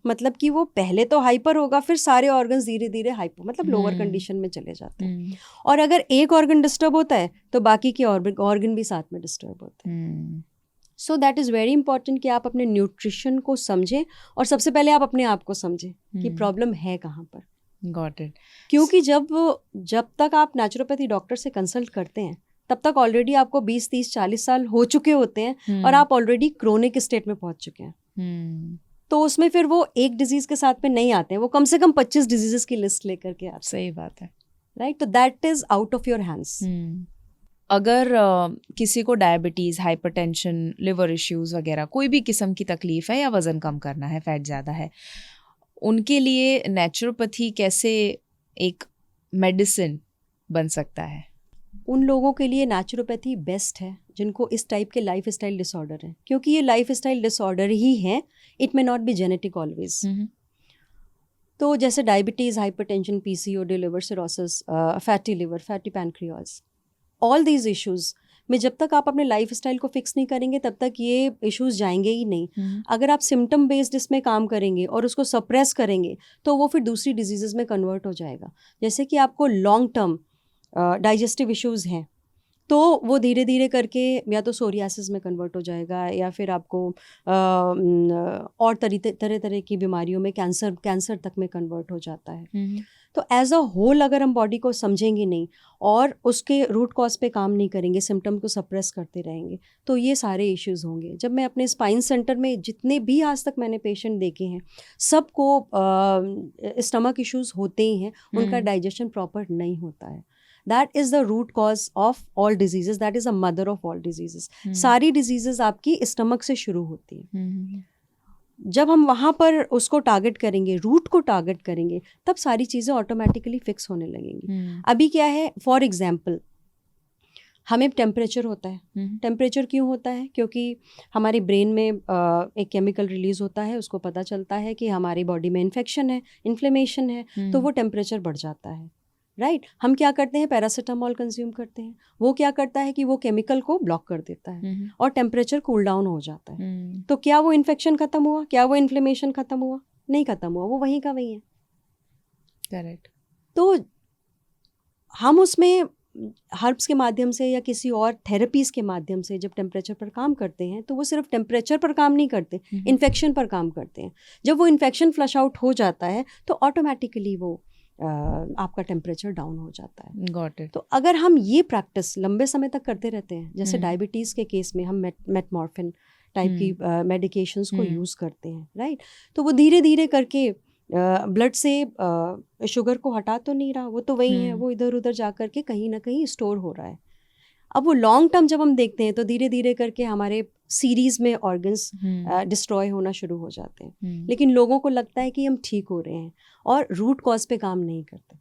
मतलब कि वो पहले तो हाइपर होगा, फिर सारे ऑर्गन्स धीरे धीरे हाइपर मतलब लोअर कंडीशन में चले जाते हैं। और अगर एक ऑर्गन डिस्टर्ब होता है तो बाकी के ऑर्गन भी साथ में डिस्टर्ब होते हैं। So that is very important कि आप अपने न्यूट्रिशन को समझें, और सबसे पहले आप अपने आप को समझें कि प्रॉब्लम है कहाँ पर। Got it. क्योंकि जब तक आप नेचुरोपैथी डॉक्टर से कंसल्ट करते हैं तब तक ऑलरेडी आपको 20, 30, 40 साल हो चुके होते हैं और आप ऑलरेडी क्रोनिक स्टेट में पहुंच चुके हैं। तो उसमें फिर वो एक डिजीज के साथ में नहीं आते हैं, वो कम से कम 25 डिजीजेस की लिस्ट लेकर के आते हैं। सही बात है, राइट। तो that is out of your hands. अगर किसी को डायबिटीज़, हाइपरटेंशन, लिवर इश्यूज वगैरह कोई भी किस्म की तकलीफ है या वज़न कम करना है, फैट ज़्यादा है, उनके लिए नेचुरोपैथी कैसे एक मेडिसिन बन सकता है? उन लोगों के लिए नेचुरोपैथी बेस्ट है जिनको इस टाइप के लाइफ स्टाइल डिसऑर्डर है, क्योंकि ये लाइफ स्टाइल डिसऑर्डर ही है, it may not be genetic always. तो जैसे diabetes, hypertension, PCOD, liver cirrhosis, fatty liver, fatty pancreas, all these issues में जब तक आप अपने लाइफ स्टाइल को फिक्स नहीं करेंगे तब तक ये इश्यूज जाएंगे ही नहीं। अगर आप सिम्टम बेस्ड इसमें काम करेंगे और उसको सप्रेस करेंगे तो वो फिर दूसरी डिजीज़ में कन्वर्ट हो जाएगा। जैसे कि आपको लॉन्ग टर्म डाइजेस्टिव इश्यूज़ हैं तो वो धीरे धीरे करके या तो सोरियासिस में कन्वर्ट हो जाएगा, या फिर आपको और तरह तरह की बीमारियों में, कैंसर तक में कन्वर्ट हो जाता है। तो एज अ होल अगर हम बॉडी को समझेंगे नहीं और उसके रूट कॉज पे काम नहीं करेंगे, सिम्टम को सप्रेस करते रहेंगे, तो ये सारे इश्यूज़ होंगे। जब मैं अपने स्पाइन सेंटर में जितने भी आज तक मैंने पेशेंट देखे हैं, सबको स्टमक इश्यूज़ होते ही हैं, उनका डाइजेशन प्रॉपर नहीं होता है। That is the root cause of all diseases. That is a mother of all diseases. सारी diseases आपकी स्टमक से शुरू होती है। जब हम वहाँ पर उसको टारगेट करेंगे, रूट को टारगेट करेंगे, तब सारी चीज़ें ऑटोमेटिकली फिक्स होने लगेंगी। अभी क्या है, फॉर एग्जाम्पल हमें टेम्परेचर होता है। टेम्परेचर क्यों होता है? क्योंकि हमारे ब्रेन में एक केमिकल रिलीज होता है, उसको पता चलता है कि हमारी बॉडी में इन्फेक्शन है, इन्फ्लेमेशन है, तो वो टेम्परेचर बढ़ जाता है। राइट। हम क्या करते हैं, पैरासीटामोल कंज्यूम करते हैं, वो क्या करता है कि वो केमिकल को ब्लॉक कर देता है और टेम्परेचर कूल डाउन हो जाता है। तो क्या वो इन्फेक्शन खत्म हुआ? क्या वो इन्फ्लेमेशन खत्म हुआ? नहीं खत्म हुआ, वो वहीं का वहीं है। करेक्ट। तो हम उसमें हर्ब्स के माध्यम से या किसी और थेरेपीज़ के माध्यम से जब टेम्परेचर पर काम करते हैं तो वो सिर्फ टेम्परेचर पर काम नहीं करते, इन्फेक्शन पर काम करते हैं। जब वो इन्फेक्शन फ्लश आउट हो जाता है तो ऑटोमेटिकली वो आपका टेम्परेचर डाउन हो जाता है। Got it. तो अगर हम ये प्रैक्टिस लंबे समय तक करते रहते हैं, जैसे डायबिटीज़ के केस में हम मेटमॉर्फिन टाइप की मेडिकेशंस को यूज़ करते हैं, राइट, तो वो धीरे धीरे करके ब्लड से शुगर को हटा तो नहीं रहा, वो तो वही है, वो इधर उधर जा करके कहीं ना कहीं स्टोर हो रहा है। अब वो लॉन्ग टर्म जब हम देखते हैं तो धीरे धीरे करके हमारे सीरीज में ऑर्गन्स डिस्ट्रॉय होना शुरू हो जाते हैं। लेकिन लोगों को लगता है कि हम ठीक हो रहे हैं और रूट कॉज पे काम नहीं करते।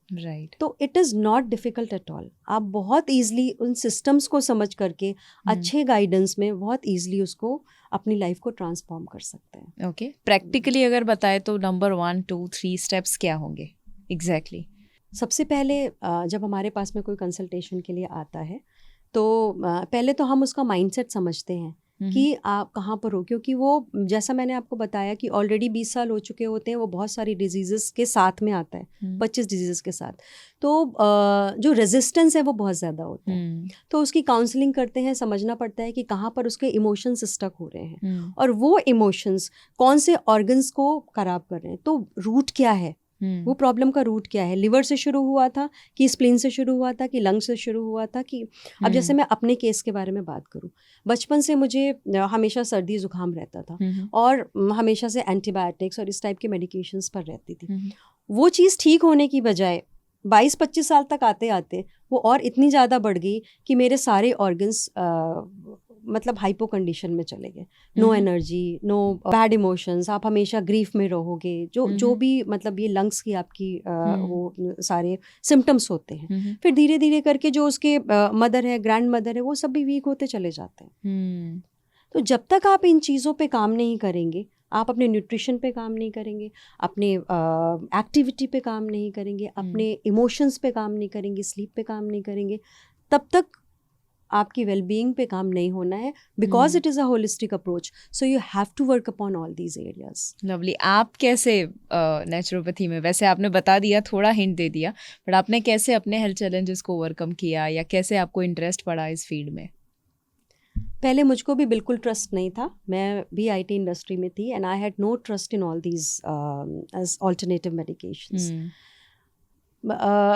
राइट। तो it is not difficult at all. आप बहुत ईजिली उन सिस्टम्स को समझ करके अच्छे गाइडेंस में बहुत ईजिली उसको अपनी लाइफ को ट्रांसफॉर्म कर सकते हैं। ओके, प्रैक्टिकली अगर बताए तो नंबर 1, 2, 3 स्टेप्स क्या होंगे एग्जैक्टली? सबसे पहले जब हमारे पास में कोई कंसल्टेशन के लिए आता है तो पहले तो हम उसका माइंडसेट समझते हैं कि आप कहाँ पर हो, क्योंकि वो जैसा मैंने आपको बताया कि ऑलरेडी 20 साल हो चुके होते हैं, वो बहुत सारी डिजीज़ेस के साथ में आता है, 25 डिजीज़ेस के साथ। तो जो रेजिस्टेंस है वो बहुत ज़्यादा होता है। तो उसकी काउंसलिंग करते हैं, समझना पड़ता है कि कहाँ पर उसके इमोशंस स्टक हो रहे हैं और वो इमोशंस कौन से ऑर्गन्स को ख़राब कर रहे हैं। तो रूट क्या है, वो प्रॉब्लम का रूट क्या है। लिवर से शुरू हुआ था कि स्प्लीन से शुरू हुआ था कि लंग से शुरू हुआ था कि अब जैसे मैं अपने केस के बारे में बात करूं, बचपन से मुझे हमेशा सर्दी जुकाम रहता था और हमेशा से एंटीबायोटिक्स और इस टाइप के मेडिकेशंस पर रहती थी। वो चीज़ ठीक होने की बजाय 22-25 साल तक आते आते वो और इतनी ज़्यादा बढ़ गई कि मेरे सारे ऑर्गन्स मतलब हाइपो कंडीशन में चले गए। No energy, no bad emotions, आप हमेशा ग्रीफ में रहोगे, जो भी मतलब ये लंग्स की आपकी वो सारे सिम्टम्स होते हैं। फिर धीरे धीरे करके जो उसके मदर है, ग्रैंड मदर है, वो सब भी वीक होते चले जाते हैं। तो जब तक आप इन चीज़ों पे काम नहीं करेंगे, आप अपने न्यूट्रिशन पे काम नहीं करेंगे, अपने एक्टिविटी पे काम नहीं करेंगे, अपने इमोशंस पे काम नहीं करेंगे, स्लीप पे काम नहीं करेंगे, तब तक आपकी वेलबींग पे काम नहीं होना है। Because it is a holistic approach, so you have to work upon all these areas. Lovely. आप कैसे नेचुरोपैथी में, वैसे आपने बता दिया, थोड़ा हिंट दे दिया, बट आपने कैसे अपने हेल्थ चैलेंजेस को ओवरकम किया या कैसे आपको इंटरेस्ट पड़ा इस फील्ड में? पहले मुझको भी बिल्कुल ट्रस्ट नहीं था, मैं भी आईटी इंडस्ट्री में थी and I had no trust in all these as alternative medications.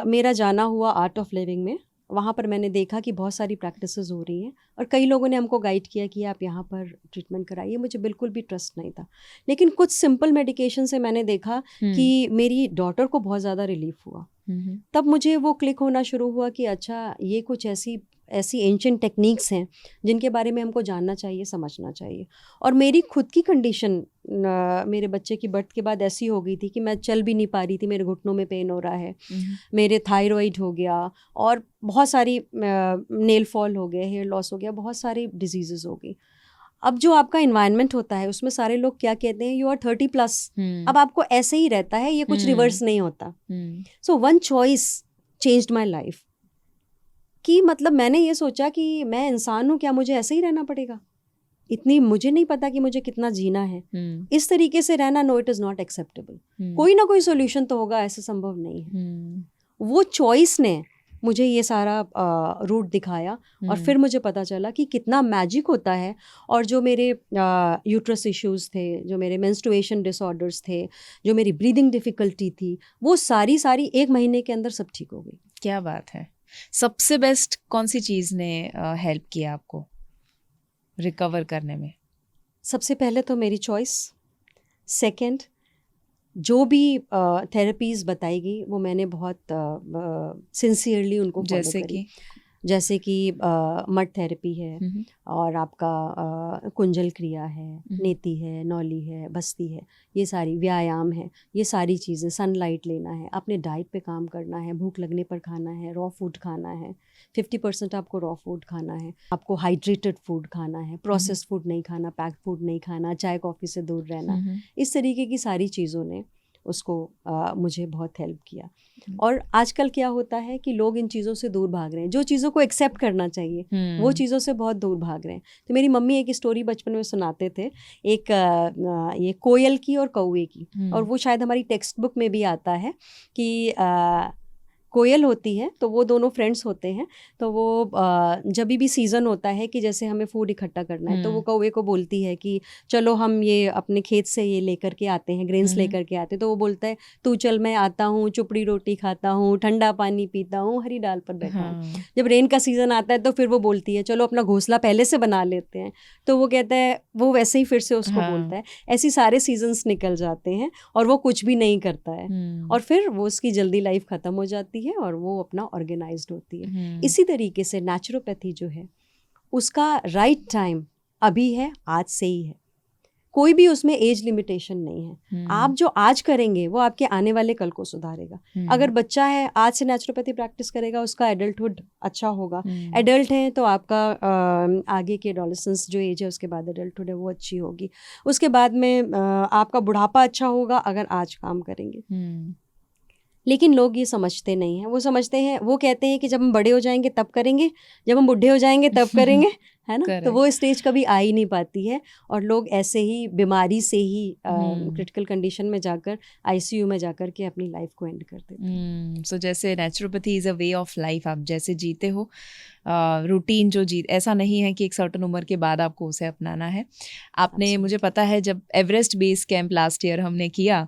मेरा जाना हुआ आर्ट ऑफ लिविंग में, वहाँ पर मैंने देखा कि बहुत सारी प्रैक्टिसेस हो रही हैं और कई लोगों ने हमको गाइड किया कि आप यहाँ पर ट्रीटमेंट कराइए। मुझे बिल्कुल भी ट्रस्ट नहीं था, लेकिन कुछ सिंपल मेडिकेशन से मैंने देखा कि मेरी डॉटर को बहुत ज़्यादा रिलीफ हुआ। तब मुझे वो क्लिक होना शुरू हुआ कि अच्छा, ये कुछ ऐसी एंशिएंट टेक्निक्स हैं जिनके बारे में हमको जानना चाहिए, समझना चाहिए। और मेरी खुद की कंडीशन मेरे बच्चे की बर्थ के बाद ऐसी हो गई थी कि मैं चल भी नहीं पा रही थी, मेरे घुटनों में पेन हो रहा है, मेरे थायराइड हो गया और बहुत सारी नेल फॉल हो गए, हेयर लॉस हो गया, बहुत सारी डिजीज़ेस हो गई। अब जो आपका इन्वायरमेंट होता है उसमें सारे लोग क्या कहते हैं, यू आर 30+, अब आपको ऐसे ही रहता है, ये कुछ रिवर्स नहीं होता। So one choice changed my life कि मतलब मैंने ये सोचा कि मैं इंसान हूँ, क्या मुझे ऐसे ही रहना पड़ेगा? इतनी मुझे नहीं पता कि मुझे कितना जीना है। इस तरीके से रहना, no, it is not acceptable. कोई ना कोई सोल्यूशन तो होगा, ऐसा संभव नहीं है। वो चॉइस ने मुझे ये सारा रूट दिखाया और फिर मुझे पता चला कि कितना मैजिक होता है। और जो मेरे यूट्रस इश्यूज़ थे, जो मेरे मेंस्ट्रुएशन डिसऑर्डर्स थे, जो मेरी ब्रीदिंग डिफ़िकल्टी थी, वो सारी 1 महीने के अंदर सब ठीक हो गई। क्या बात है। सबसे बेस्ट कौन सी चीज़ ने हेल्प किया आपको रिकवर करने में? सबसे पहले तो मेरी चॉइस, सेकंड जो भी थेरेपीज़ बताई गई वो मैंने बहुत सिंसियरली उनको फॉलो करी। जैसे कि मड थेरेपी है और आपका कुंजल क्रिया है, नेति है, नौली है, बस्ती है, ये सारी व्यायाम है, ये सारी चीज़ें, सनलाइट लेना है, अपने डाइट पे काम करना है, भूख लगने पर खाना है, रॉ फूड खाना है, 50% आपको रॉ फूड खाना है, आपको हाइड्रेटेड फूड खाना है, प्रोसेस्ड फूड नहीं खाना, पैक्ड फूड नहीं खाना, चाय कॉफ़ी से दूर रहना। इस तरीके की सारी चीज़ों ने उसको मुझे बहुत हेल्प किया। और आजकल क्या होता है कि लोग इन चीज़ों से दूर भाग रहे हैं, जो चीज़ों को एक्सेप्ट करना चाहिए वो चीज़ों से बहुत दूर भाग रहे हैं। तो मेरी मम्मी एक स्टोरी बचपन में सुनाते थे, एक ये कोयल की और कौवे की, और वो शायद हमारी टेक्स्ट बुक में भी आता है कि कोयल होती है तो वो दोनों फ्रेंड्स होते हैं, तो वो जब भी सीज़न होता है कि जैसे हमें फूड इकट्ठा करना है तो वो कौवे को बोलती है कि चलो हम ये अपने खेत से ये लेकर के आते हैं, ग्रेन्स लेकर के आते हैं। तो वो बोलता है तू चल, मैं आता हूँ, चुपड़ी रोटी खाता हूँ, ठंडा पानी पीता हूँ, हरी डाल पर बैठा हूँ। जब रेन का सीज़न आता है तो फिर वो बोलती है चलो अपना घोंसला पहले से बना लेते हैं। तो वो कहता है, वो वैसे ही फिर से उसको बोलता है। ऐसी सारे सीजन्स निकल जाते हैं और वो कुछ भी नहीं करता है और फिर वो उसकी जल्दी लाइफ ख़त्म हो जाती है और वो अपना ऑर्गेनाइज्ड होती है। इसी तरीके से नेचुरोपैथी जो है उसका राइट टाइम अभी है, आज से ही है। कोई भी उसमें एज लिमिटेशन नहीं है। आप जो आज करेंगे वो आपके आने वाले कल को सुधारेगा। अगर बच्चा है आज से नेचुरोपैथी प्रैक्टिस करेगा, उसका एडल्टहुड अच्छा होगा। एडल्ट है तो आपका आगे के एडोलेसेंस जो एज है उसके बाद एडल्टहुड है वो अच्छी होगी। उसके बाद में आपका बुढ़ापा अच्छा होगा अगर आज काम करेंगे। लेकिन लोग ये समझते नहीं हैं। वो समझते हैं, वो कहते हैं कि जब हम बड़े हो जाएंगे तब करेंगे, जब हम बूढ़े हो जाएंगे तब करेंगे, है ना। तो वो स्टेज कभी आ ही नहीं पाती है और लोग ऐसे ही बीमारी से ही क्रिटिकल कंडीशन में जाकर आईसीयू में जाकर के अपनी लाइफ को एंड कर देते हैं। सो जैसे naturopathy is a way of life, आप जैसे जीते हो रूटीन जो ऐसा नहीं है कि एक सर्टेन उम्र के बाद आपको उसे अपनाना है। आपने मुझे पता है जब Everest base camp last year हमने किया,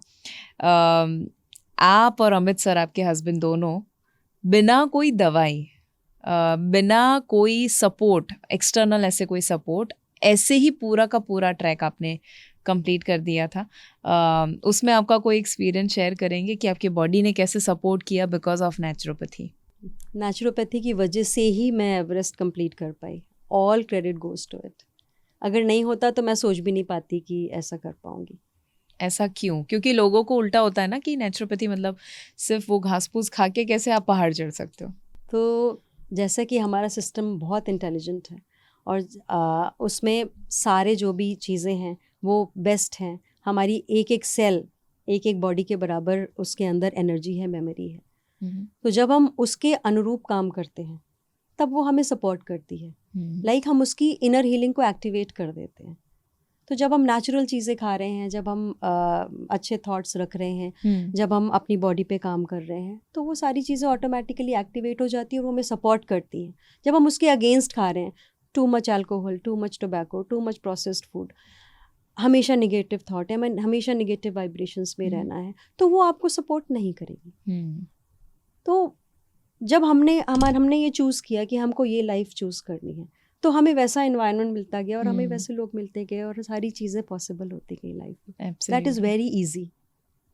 आप और अमित सर आपके हस्बैंड दोनों बिना कोई दवाई, बिना कोई सपोर्ट एक्सटर्नल, ऐसे कोई सपोर्ट, ऐसे ही पूरा का पूरा ट्रैक आपने कंप्लीट कर दिया था। उसमें आपका कोई एक्सपीरियंस शेयर करेंगे कि आपकी बॉडी ने कैसे सपोर्ट किया बिकॉज ऑफ नेचुरोपैथी? नेचुरोपैथी की वजह से ही मैं एवरेस्ट कंप्लीट कर पाई। All credit goes to it. अगर नहीं होता तो मैं सोच भी नहीं पाती कि ऐसा कर पाऊंगी। ऐसा क्यों? क्योंकि लोगों को उल्टा होता है ना कि नेचुरोपैथी मतलब सिर्फ वो घास फूस खा के कैसे आप पहाड़ चढ़ सकते हो। तो जैसा कि हमारा सिस्टम बहुत इंटेलिजेंट है और उसमें सारे जो भी चीज़ें हैं वो बेस्ट हैं। हमारी एक एक सेल एक एक बॉडी के बराबर उसके अंदर एनर्जी है, मेमोरी है। तो जब हम उसके अनुरूप काम करते हैं तब वो हमें सपोर्ट करती है। लाइक हम उसकी इनर हीलिंग को एक्टिवेट कर देते हैं। तो जब हम नेचुरल चीज़ें खा रहे हैं, जब हम अच्छे थॉट्स रख रहे हैं, जब हम अपनी बॉडी पे काम कर रहे हैं, तो वो सारी चीज़ें ऑटोमेटिकली एक्टिवेट हो जाती है और वो हमें सपोर्ट करती हैं। जब हम उसके अगेंस्ट खा रहे हैं, too much alcohol, too much tobacco, too much processed food, हमेशा निगेटिव थॉट है, हमें हमेशा निगेटिव वाइब्रेशंस में रहना है, तो वो आपको सपोर्ट नहीं करेगी। तो जब हमने ये चूज़ किया कि हमको ये लाइफ चूज़ करनी है, तो हमें वैसा एनवायरनमेंट मिलता गया और हमें वैसे लोग मिलते गए और सारी चीज़ें पॉसिबल होती गई लाइफ में। That is very easy.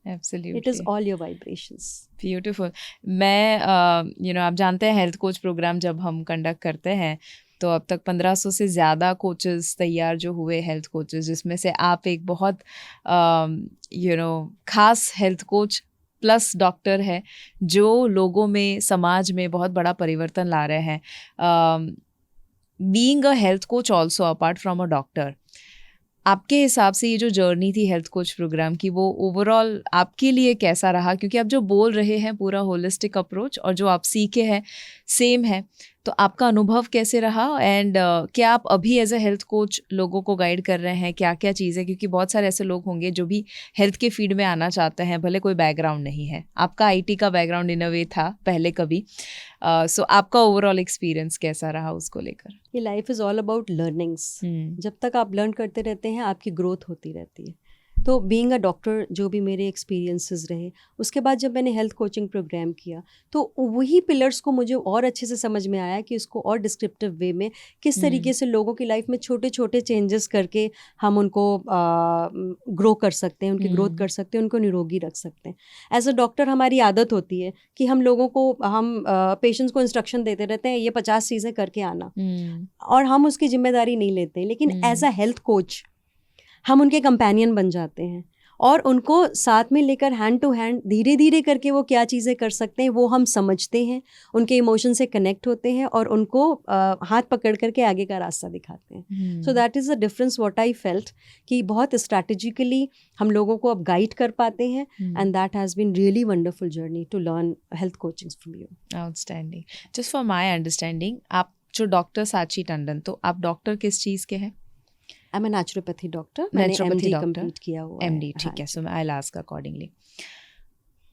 Absolutely. It is all your vibrations. Beautiful. मैं आप जानते हैं हेल्थ कोच प्रोग्राम जब हम कंडक्ट करते हैं तो अब तक 1500 से ज़्यादा कोचेस तैयार जो हुए, हेल्थ कोचेस, जिसमें से आप एक बहुत खास हेल्थ कोच प्लस डॉक्टर है जो लोगों में, समाज में बहुत बड़ा परिवर्तन ला रहे हैं। Being a health coach also apart from a doctor, आपके हिसाब से ये जो जर्नी थी हेल्थ कोच प्रोग्राम की, वो ओवरऑल आपके लिए कैसा रहा? क्योंकि आप जो बोल रहे हैं पूरा होलिस्टिक अप्रोच और जो आप सीखे हैं सेम है, तो आपका अनुभव कैसे रहा? एंड क्या आप अभी एज अ हेल्थ कोच लोगों को गाइड कर रहे हैं? क्या क्या चीज़ें, क्योंकि बहुत सारे ऐसे लोग होंगे जो भी हेल्थ के फील्ड में आना चाहते हैं, भले कोई बैकग्राउंड नहीं है। आपका आईटी का बैकग्राउंड इन अ वे था पहले कभी, सो आपका ओवरऑल एक्सपीरियंस कैसा रहा उसको लेकर? ये life is all about learnings. जब तक आप लर्न करते रहते हैं आपकी ग्रोथ होती रहती है। तो बीइंग अ डॉक्टर जो भी मेरे एक्सपीरियंसेस रहे, उसके बाद जब मैंने हेल्थ कोचिंग प्रोग्राम किया तो वही पिलर्स को मुझे और अच्छे से समझ में आया कि उसको और डिस्क्रिप्टिव वे में किस तरीके से लोगों की लाइफ में छोटे छोटे चेंजेस करके हम उनको ग्रो कर सकते हैं, उनकी ग्रोथ कर सकते हैं, उनको निरोगी रख सकते हैं। एज अ डॉक्टर हमारी आदत होती है कि हम लोगों को, हम पेशेंट्स को इंस्ट्रक्शन देते रहते हैं ये 50 चीज़ें करके आना, और हम उसकी जिम्मेदारी नहीं लेते। लेकिन एज अ हेल्थ कोच हम उनके कंपेनियन बन जाते हैं और उनको साथ में लेकर हैंड टू हैंड धीरे धीरे करके वो क्या चीज़ें कर सकते हैं वो हम समझते हैं, उनके इमोशन से कनेक्ट होते हैं और उनको हाथ पकड़ करके आगे का रास्ता दिखाते हैं। So that is the difference what I felt, कि बहुत स्ट्रैटेजिकली हम लोगों को अब गाइड कर पाते हैं and that has been really wonderful journey to learn health coaching from you. Outstanding. Just for my understanding, आप जो डॉक्टर साची टंडन, तो आप डॉक्टर किस चीज़ के हैं? I am a naturopathy doctor. मैंने MD कंप्लीट किया हुआ है। MD, ठीक है। So I will ask accordingly.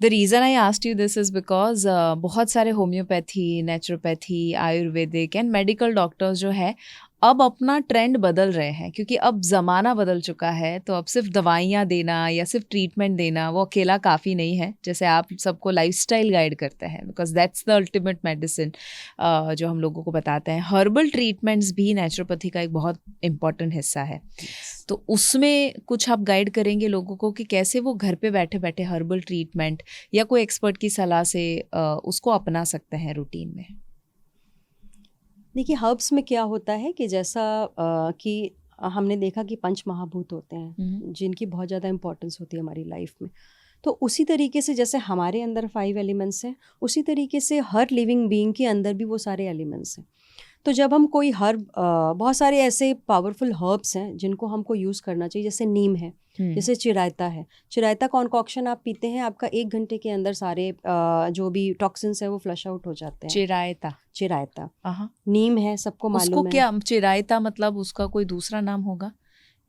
The reason I asked you this is because बहुत सारे homeopathy, naturopathy, ayurvedic and medical doctors जो है अब अपना ट्रेंड बदल रहे हैं, क्योंकि अब ज़माना बदल चुका है। तो अब सिर्फ दवाइयाँ देना या सिर्फ ट्रीटमेंट देना वो अकेला काफ़ी नहीं है। जैसे आप सबको लाइफस्टाइल गाइड करते हैं, because that's the ultimate medicine जो हम लोगों को बताते हैं। हर्बल ट्रीटमेंट्स भी नेचुरोपैथी का एक बहुत इम्पॉर्टेंट हिस्सा है। तो उसमें कुछ आप गाइड करेंगे लोगों को कि कैसे वो घर पे बैठे बैठे हर्बल ट्रीटमेंट या कोई एक्सपर्ट की सलाह से उसको अपना सकते हैं रूटीन में? देखिए, हर्ब्स में क्या होता है कि जैसा कि हमने देखा कि पंच महाभूत होते हैं जिनकी बहुत ज़्यादा इम्पोर्टेंस होती है हमारी लाइफ में। तो उसी तरीके से जैसे हमारे अंदर 5 एलिमेंट्स हैं, उसी तरीके से हर लिविंग बीइंग के अंदर भी वो सारे एलिमेंट्स हैं। तो जब हम कोई हर्ब, बहुत सारे ऐसे पावरफुल हर्ब्स हैं जिनको हमको यूज़ करना चाहिए, जैसे नीम है, जैसे चिरायता है। चिरायता कॉन्कॉक्शन आप पीते हैं, आपका 1 घंटे के अंदर सारे जो भी टॉक्सिन्स है वो फ्लश आउट हो जाते हैं। चिरायता नीम है, सबको मालूम है। उसको क्या चिरायता मतलब उसका कोई दूसरा नाम होगा